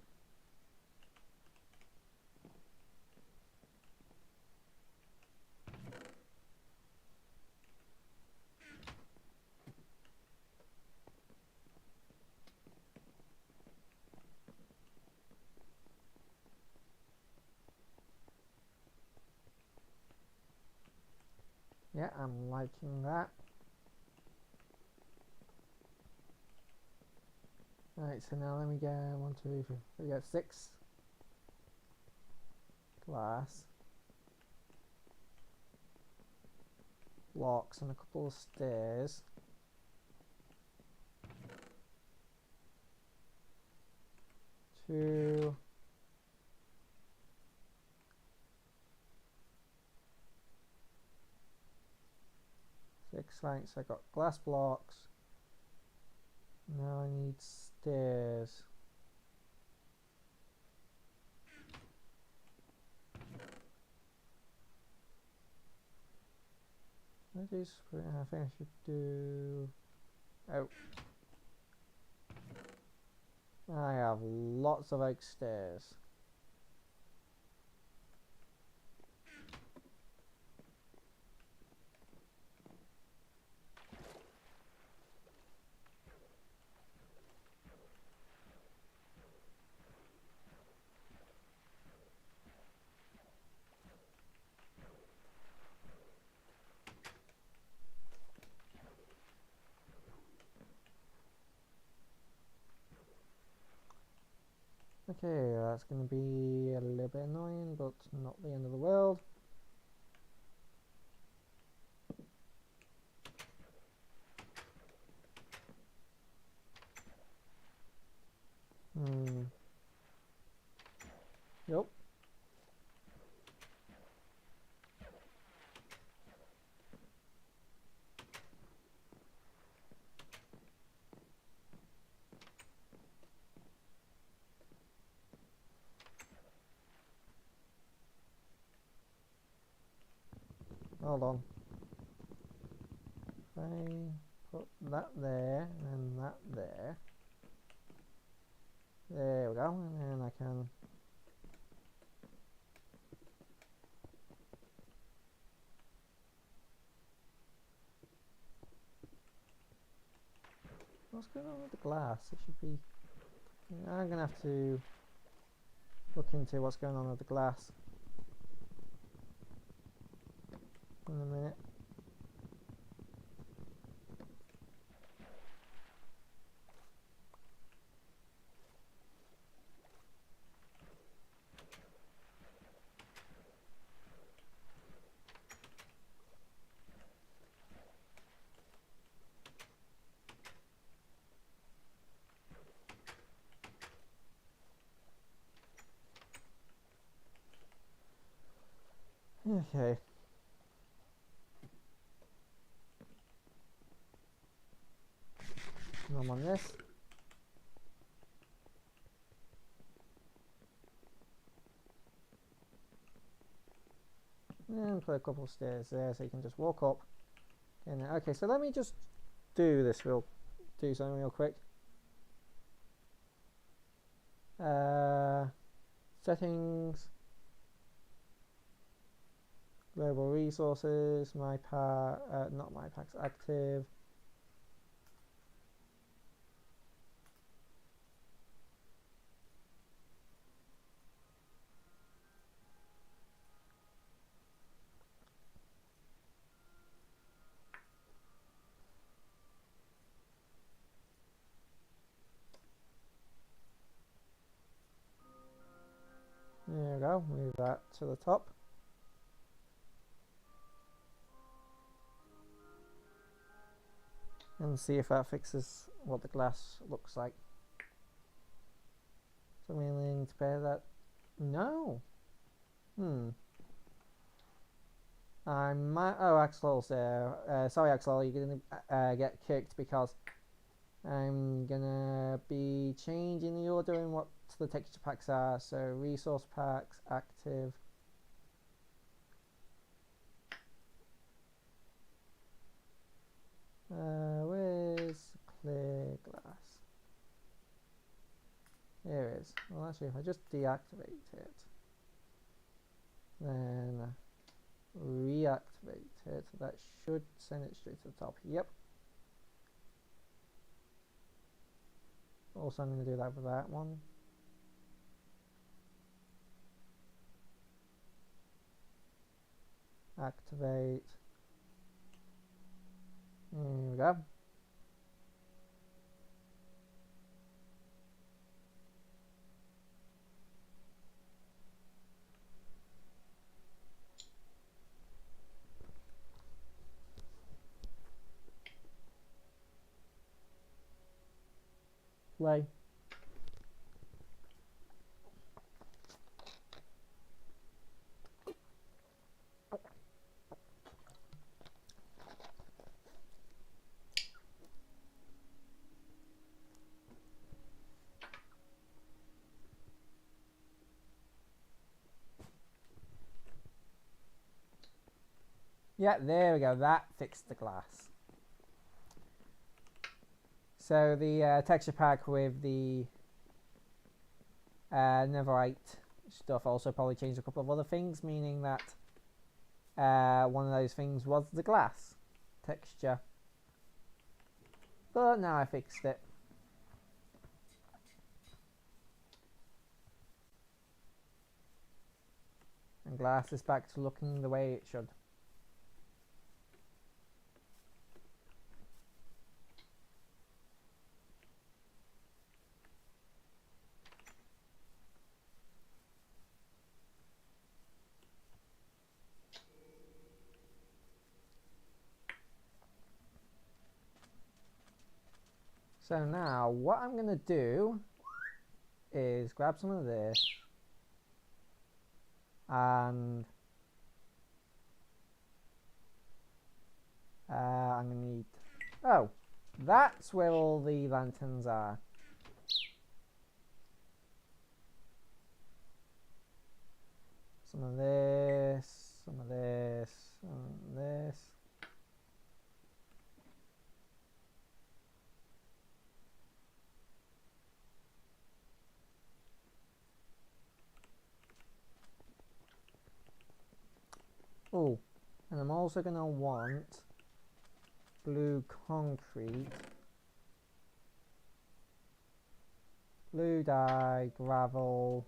Yeah, I'm liking that. Right, so now let me get 1, 2, 3. We got 6 glass blocks and a couple of stairs. Two. Six, right, so I got glass blocks. Now I need stairs. I think I should do... Oh. I have lots of oak stairs. Okay, that's going to be a little bit annoying, but not the end of the world. Yep. hold on. If I put that there and that there. There we go, and then I can what's going on with the glass? It should be I'm gonna have to look into what's going on with the glass in a minute. Okay. And I'm on this. And put a couple of stairs there so you can just walk up. And okay, so let me just do something real quick. Settings. Global resources, my pack, not my packs, active. There we go, move that to the top. And see if that fixes what the glass looks like. So we need to pair that. No. I might. Oh, Axel's there. Sorry, Axel, you're gonna get kicked because I'm gonna be changing the order in what the texture packs are. So resource packs, active. Where's clear glass? There it is. Well, actually, if I just deactivate it, then reactivate it, that should send it straight to the top. Yep. Also, I'm going to do that with that one. Activate. There we go. Play. Yeah, there we go. That fixed the glass. So the texture pack with the netherite stuff also probably changed a couple of other things, meaning that one of those things was the glass texture. But now I fixed it. And glass is back to looking the way it should. So now what I'm going to do is grab some of this and I'm going to need, oh, that's where all the lanterns are. Some of this, some of this, And this. Oh, and I'm also going to want blue concrete, blue dye, gravel,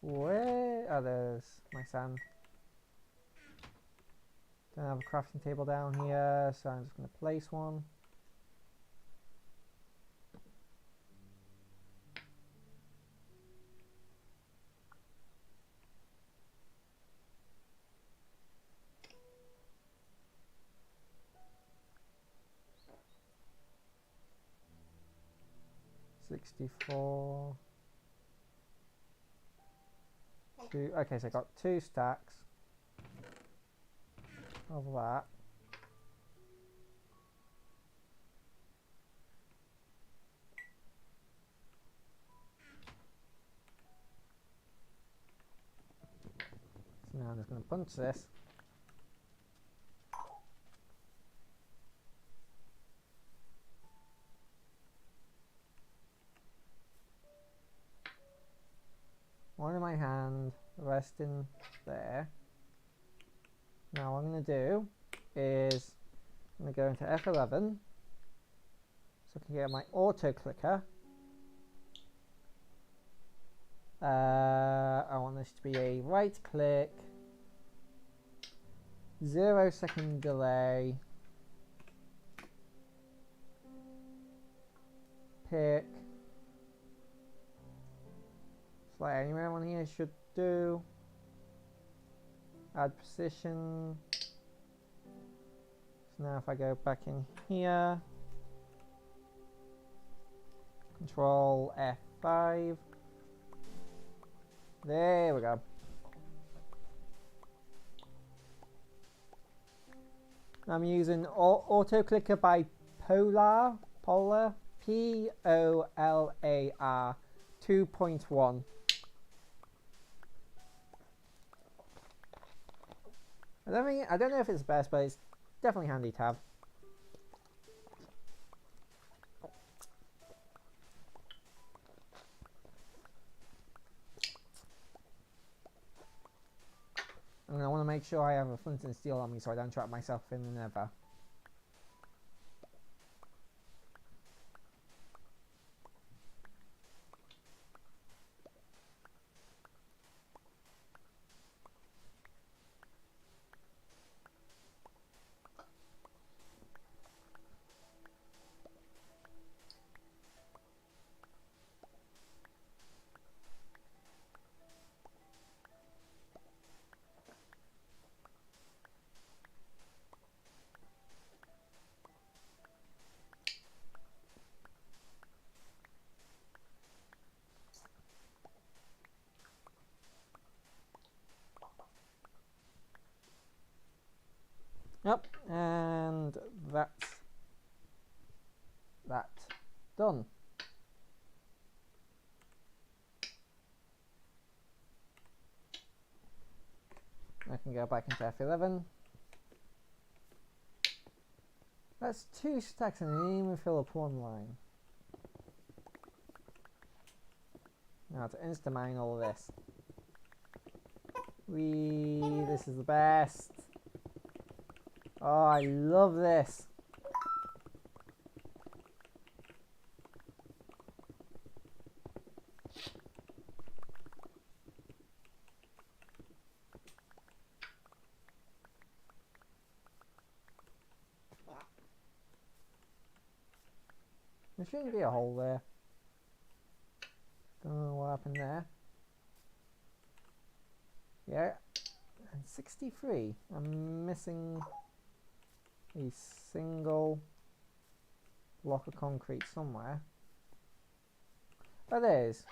where are there's my sand. Don't have a crafting table down here, so I'm just going to place one. $64. Okay, so I got 2 stacks of that. So now I'm just going to punch this. One in my hand, the rest in there. Now what I'm going to do is I'm going to go into F11, so I can get my auto clicker. I want this to be a right click, 0-second delay, pick, select anywhere on here should do, add position. So now if I go back in here, Control F5, there we go. I'm using auto clicker by Polar, P-O-L-A-R 2.1. I don't know if it's the best, but it's definitely handy to have. And I want to make sure I have a flint and steel on me so I don't trap myself in the nether. Yep, and that's that done. I can go back into F11. That's 2 stacks and I didn't even fill up one line. Now to insta-mine all of this. This is the best. Oh, I love this. There shouldn't be a hole there. Don't know what happened there. Yeah, and 63. I'm missing a single block of concrete somewhere. Oh, there it is.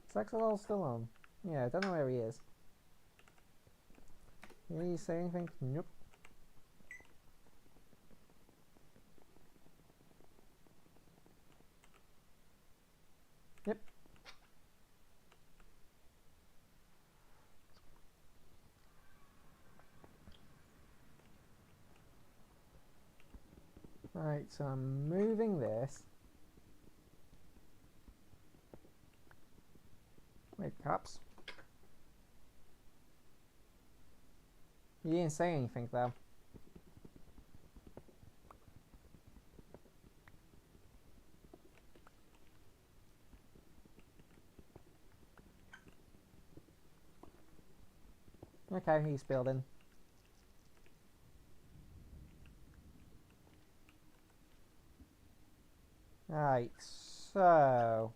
Is Axelol still on? Yeah, I don't know where he is. Did he say anything? Nope. Yep. Right, so I'm moving this. Wait, caps. He didn't say anything though. Okay, he's building. Right, so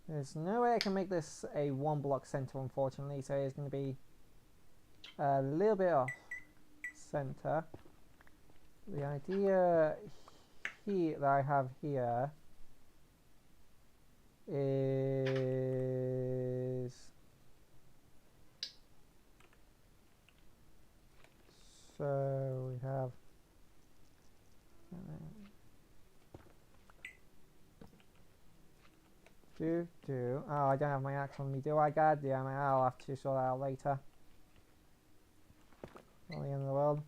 there's no way I can make this a one block center, unfortunately, so it's going to be a little bit off center. The idea here that I have here is so we have oh, I don't have my axe on me, do I? God damn it, I'll have to sort that out later. Not the end of the world.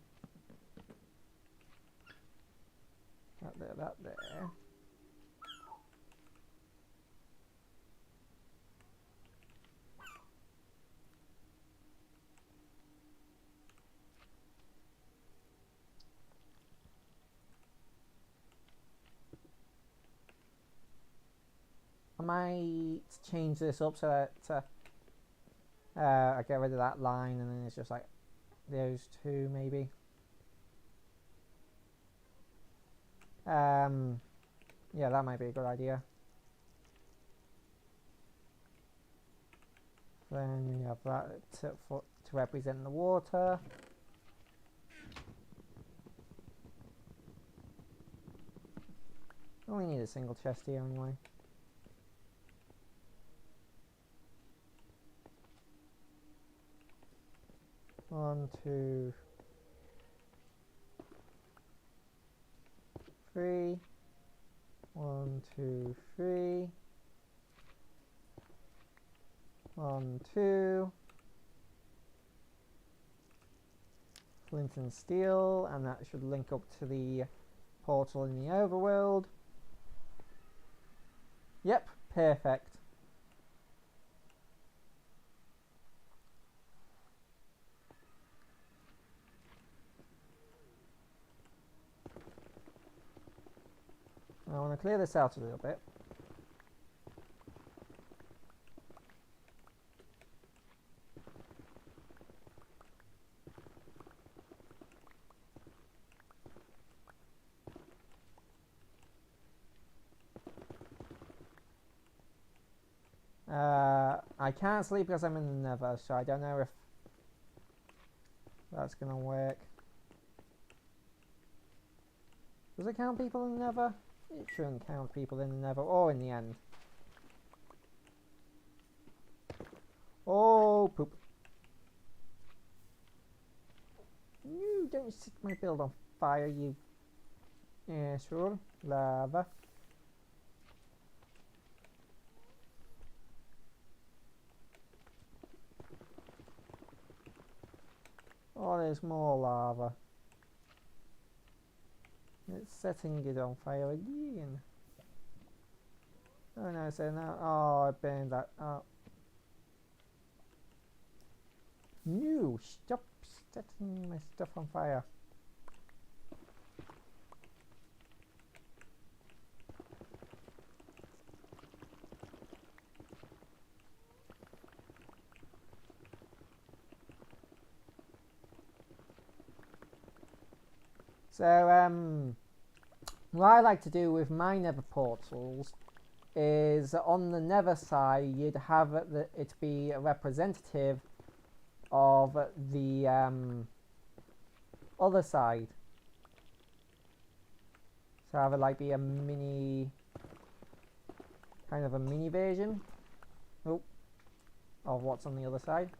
That there, that there. I might change this up so that I get rid of that line and then it's just like those two maybe. Yeah, that might be a good idea. Then you have that to represent the water. Only need a single chest here anyway. One, two, three. 1, 2, 3. 1, 2. Flint and steel, and that should link up to the portal in the overworld. Yep, perfect. I want to clear this out a little bit. I can't sleep because I'm in the nether, so I don't know if that's gonna work. Does it count people in the nether? It shouldn't count people in the nether or in the end. Oh, poop. You don't set my build on fire, you. Yeah, sure. Lava. Oh, there's more lava. It's setting it on fire again. Oh no, so now, oh, I burned that up. No, stop setting my stuff on fire. So, what I like to do with my nether portals is on the nether side you'd have it be a representative of the other side. So have it like be a mini, kind of a mini version. Oh, of what's on the other side.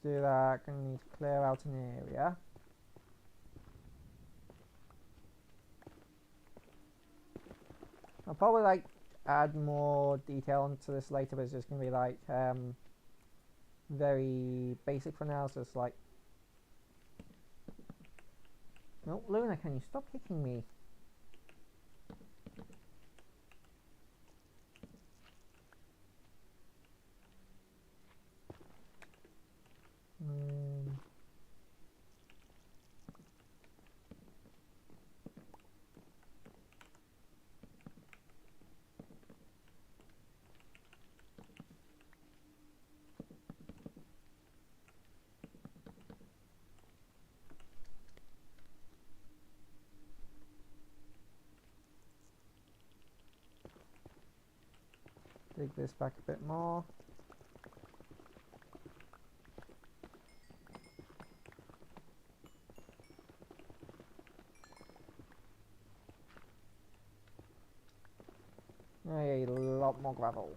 To do that, gonna need to clear out an area. I'll probably like add more detail into this later, but it's just gonna be like very basic for now. So it's like, no, Luna, can you stop kicking me? Dig this back a bit more. A lot more gravel.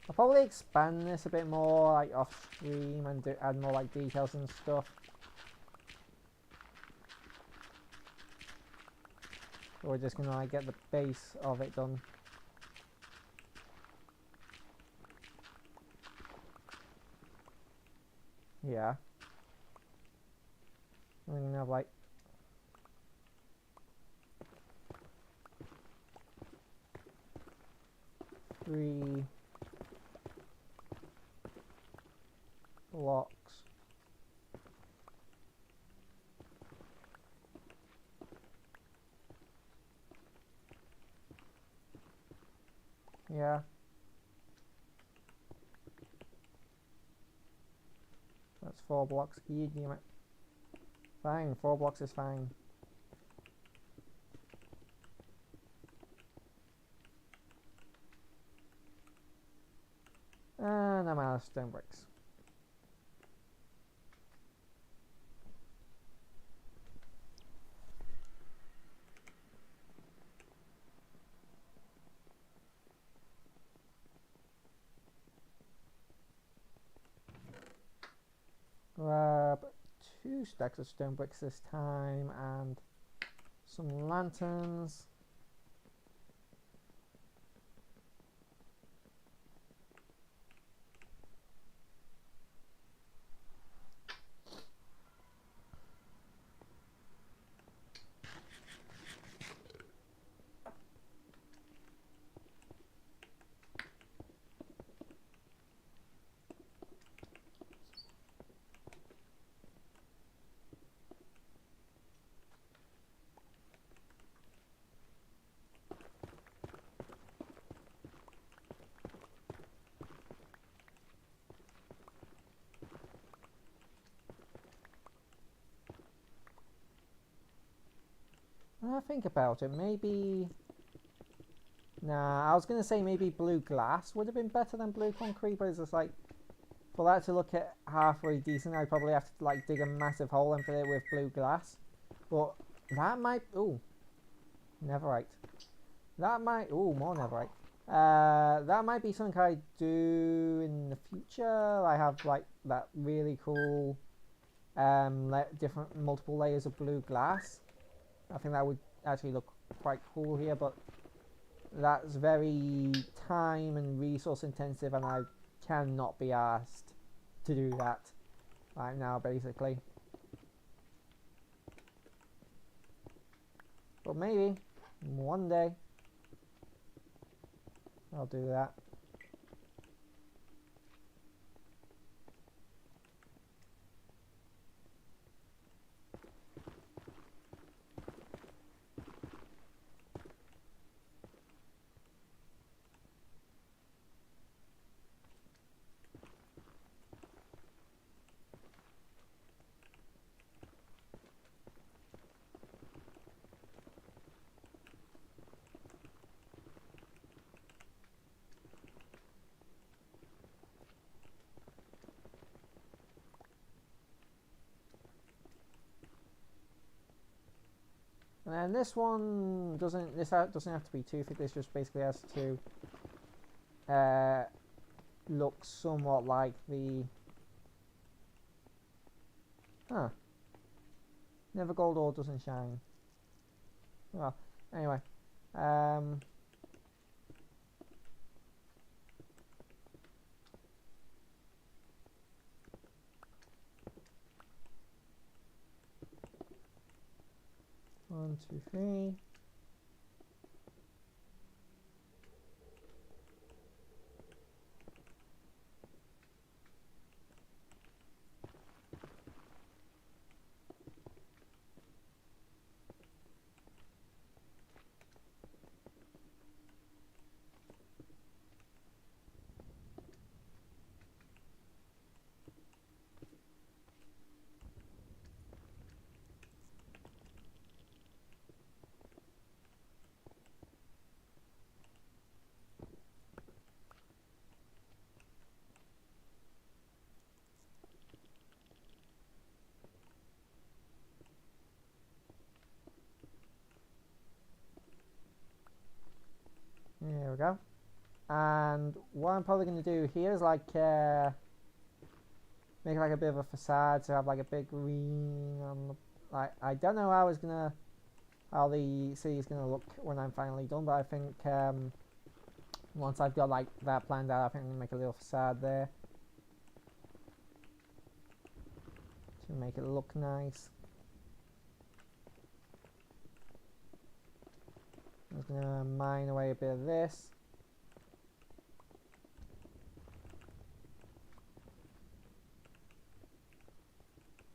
I'll probably expand this a bit more, like off stream, and add more like details and stuff. So we're just gonna like get the base of it done. Yeah. I'm gonna have like three blocks. Yeah. That's 4 blocks. Damn it. Fine, 4 blocks is fine. And I'm out of stone bricks. Grab 2 stacks of stone bricks this time and some lanterns. Think about it, maybe... Nah, I was going to say maybe blue glass would have been better than blue concrete, but it's just like, for that to look at halfway decent, I'd probably have to like dig a massive hole and fill it with blue glass. But that might... Ooh. Netherite. That might... Ooh, more netherite. That might be something I do in the future. I have like that really cool different multiple layers of blue glass. I think that would actually look quite cool here, but that's very time and resource intensive, and I cannot be asked to do that right now, basically. But maybe one day I'll do that. And then this one doesn't. This doesn't have to be too thick. This just basically has to look somewhat like the. Huh. Never gold ore doesn't shine. Well, anyway. 1, 2, 3. There we go. And what I'm probably going to do here is like make like a bit of a facade to have like a big green on the, like, I don't know how the city is going to look when I'm finally done, but I think once I've got like that planned out, I think I'm going to make a little facade there to make it look nice. I'm just going to mine away a bit of this.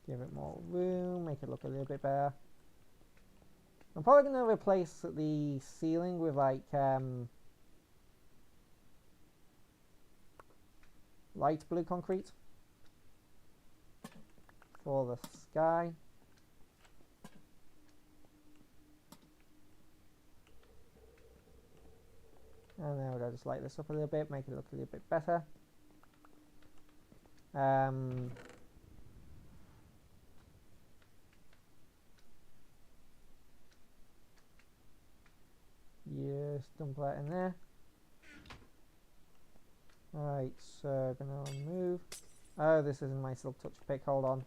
Give it more room, make it look a little bit better. I'm probably going to replace the ceiling with like light blue concrete for the sky. And then we're going to just light this up a little bit, make it look a little bit better. Yes, dump that in there. Right, so gonna move. Oh, this isn't my silk touch pick, hold on.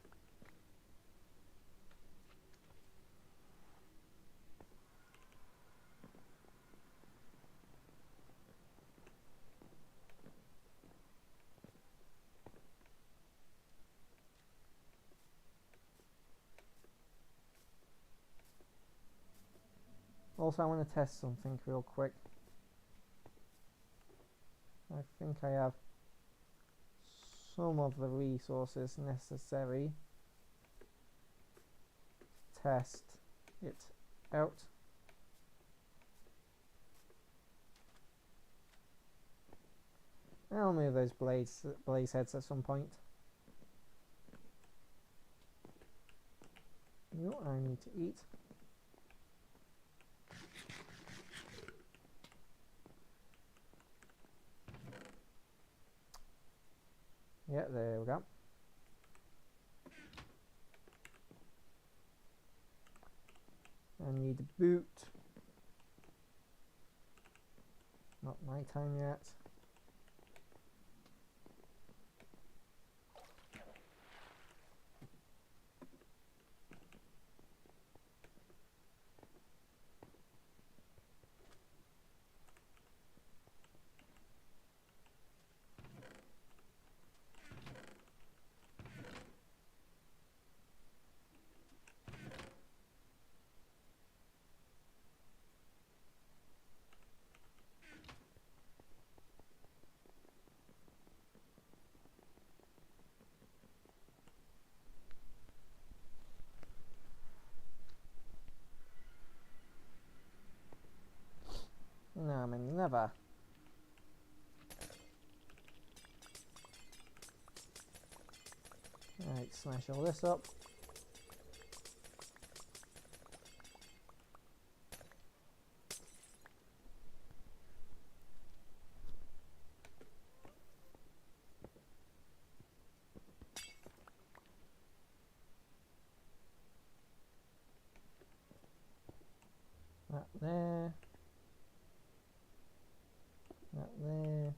Also, I want to test something real quick. I think I have some of the resources necessary to test it out. I'll move those blaze heads at some point. You, I need to eat. Yeah, there we go. I need a boot. Not my time yet. No, I mean never. Right, smash all this up. That there. That there.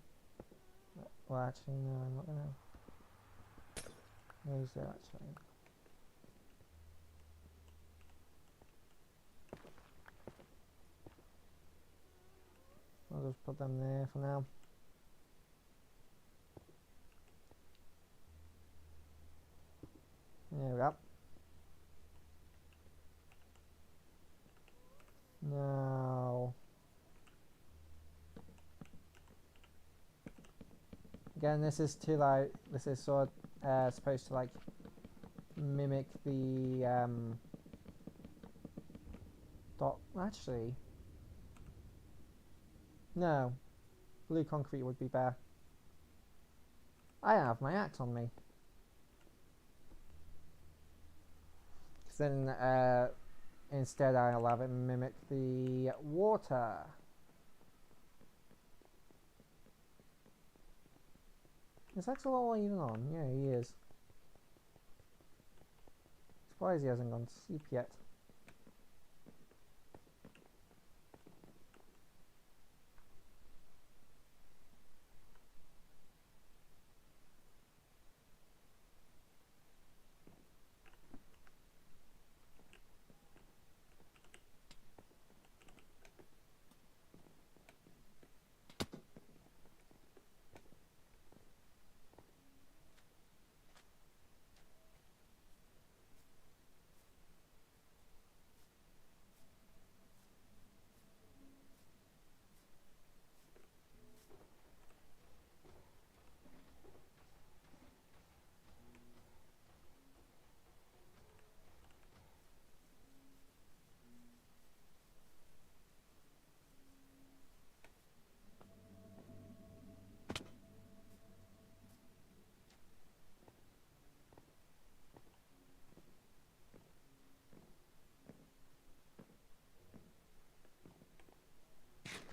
Well, actually, no, I'm not gonna. Where's that actually? I'll just put them there for now. There we go. Now, again, this is to like, this is sort of supposed to like mimic the dot. Actually, no, blue concrete would be better. I have my axe on me. Because then instead I'll have it mimic the water. Is Axel even on? Yeah, he is. Surprised he hasn't gone to sleep yet.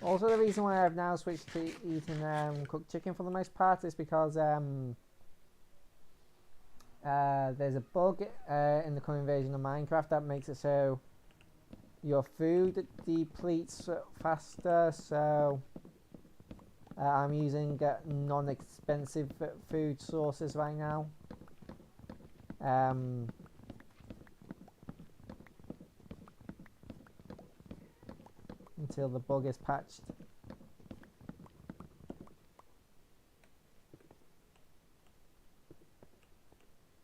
Also, the reason why I've now switched to eating cooked chicken for the most part is because there's a bug in the current version of Minecraft that makes it so your food depletes faster. So I'm using non-expensive food sources right now. Until the bug is patched.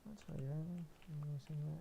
Actually, I'm using that.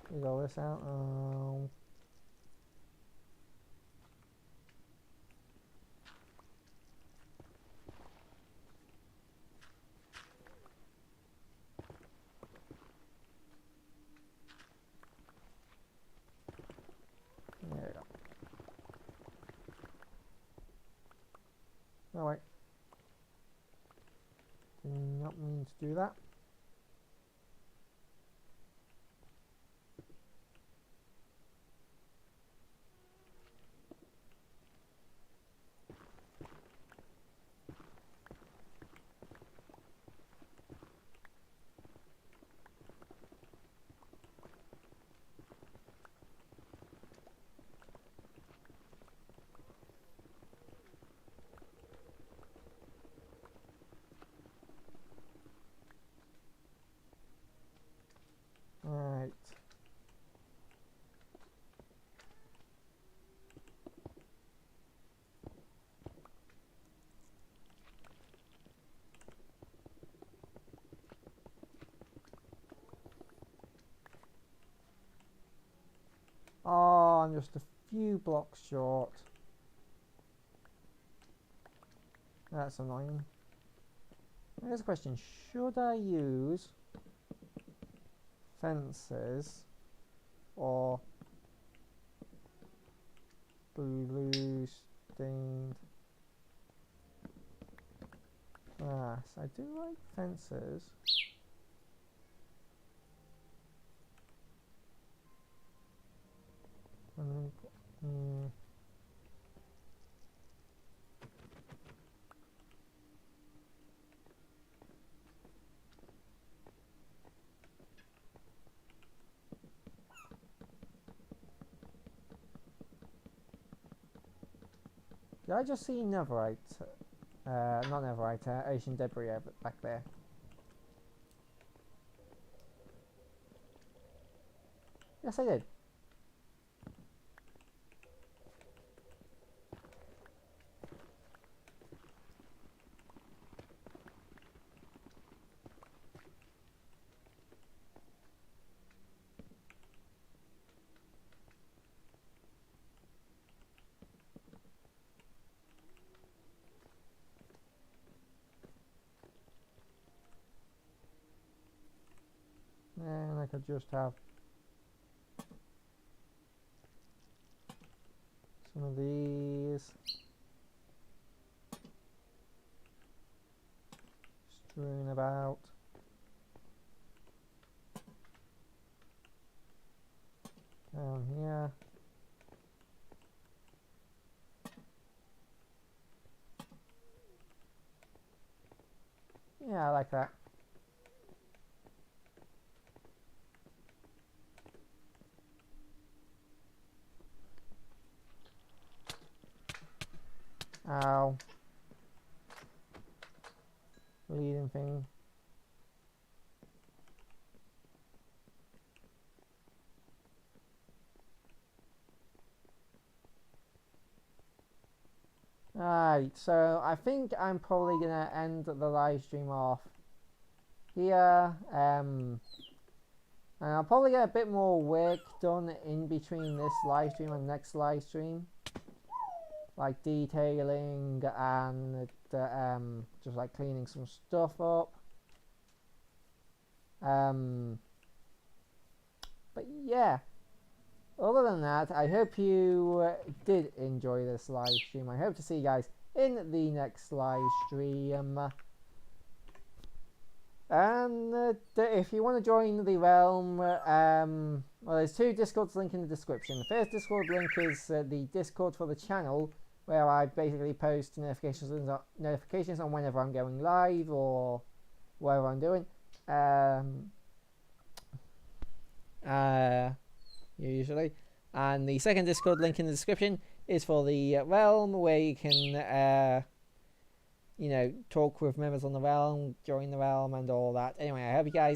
We go this out. There we go. Oh wait. Did not mean to do that. Right. Oh, I'm just a few blocks short. That's annoying. Here's a question. Should I use fences or blue stained glass. I do like fences. Did I just see netherite? Not netherite, ocean debris back there. Yes, I did. And I could just have some of these strewn about. Down here. Yeah, I like that. Ow. Bleeding thing. Right, so I think I'm probably gonna end the live stream off here. And I'll probably get a bit more work done in between this live stream and next live stream. Like detailing and just like cleaning some stuff up. But yeah, other than that, I hope you did enjoy this live stream. I hope to see you guys in the next live stream. And if you want to join the realm, well, there's two Discords linked in the description. The first Discord link is the Discord for the channel, where I basically post notifications on whenever I'm going live or whatever I'm doing. Usually. And the second Discord link in the description is for the realm, where you can talk with members on the realm, join the realm and all that. Anyway, I hope you guys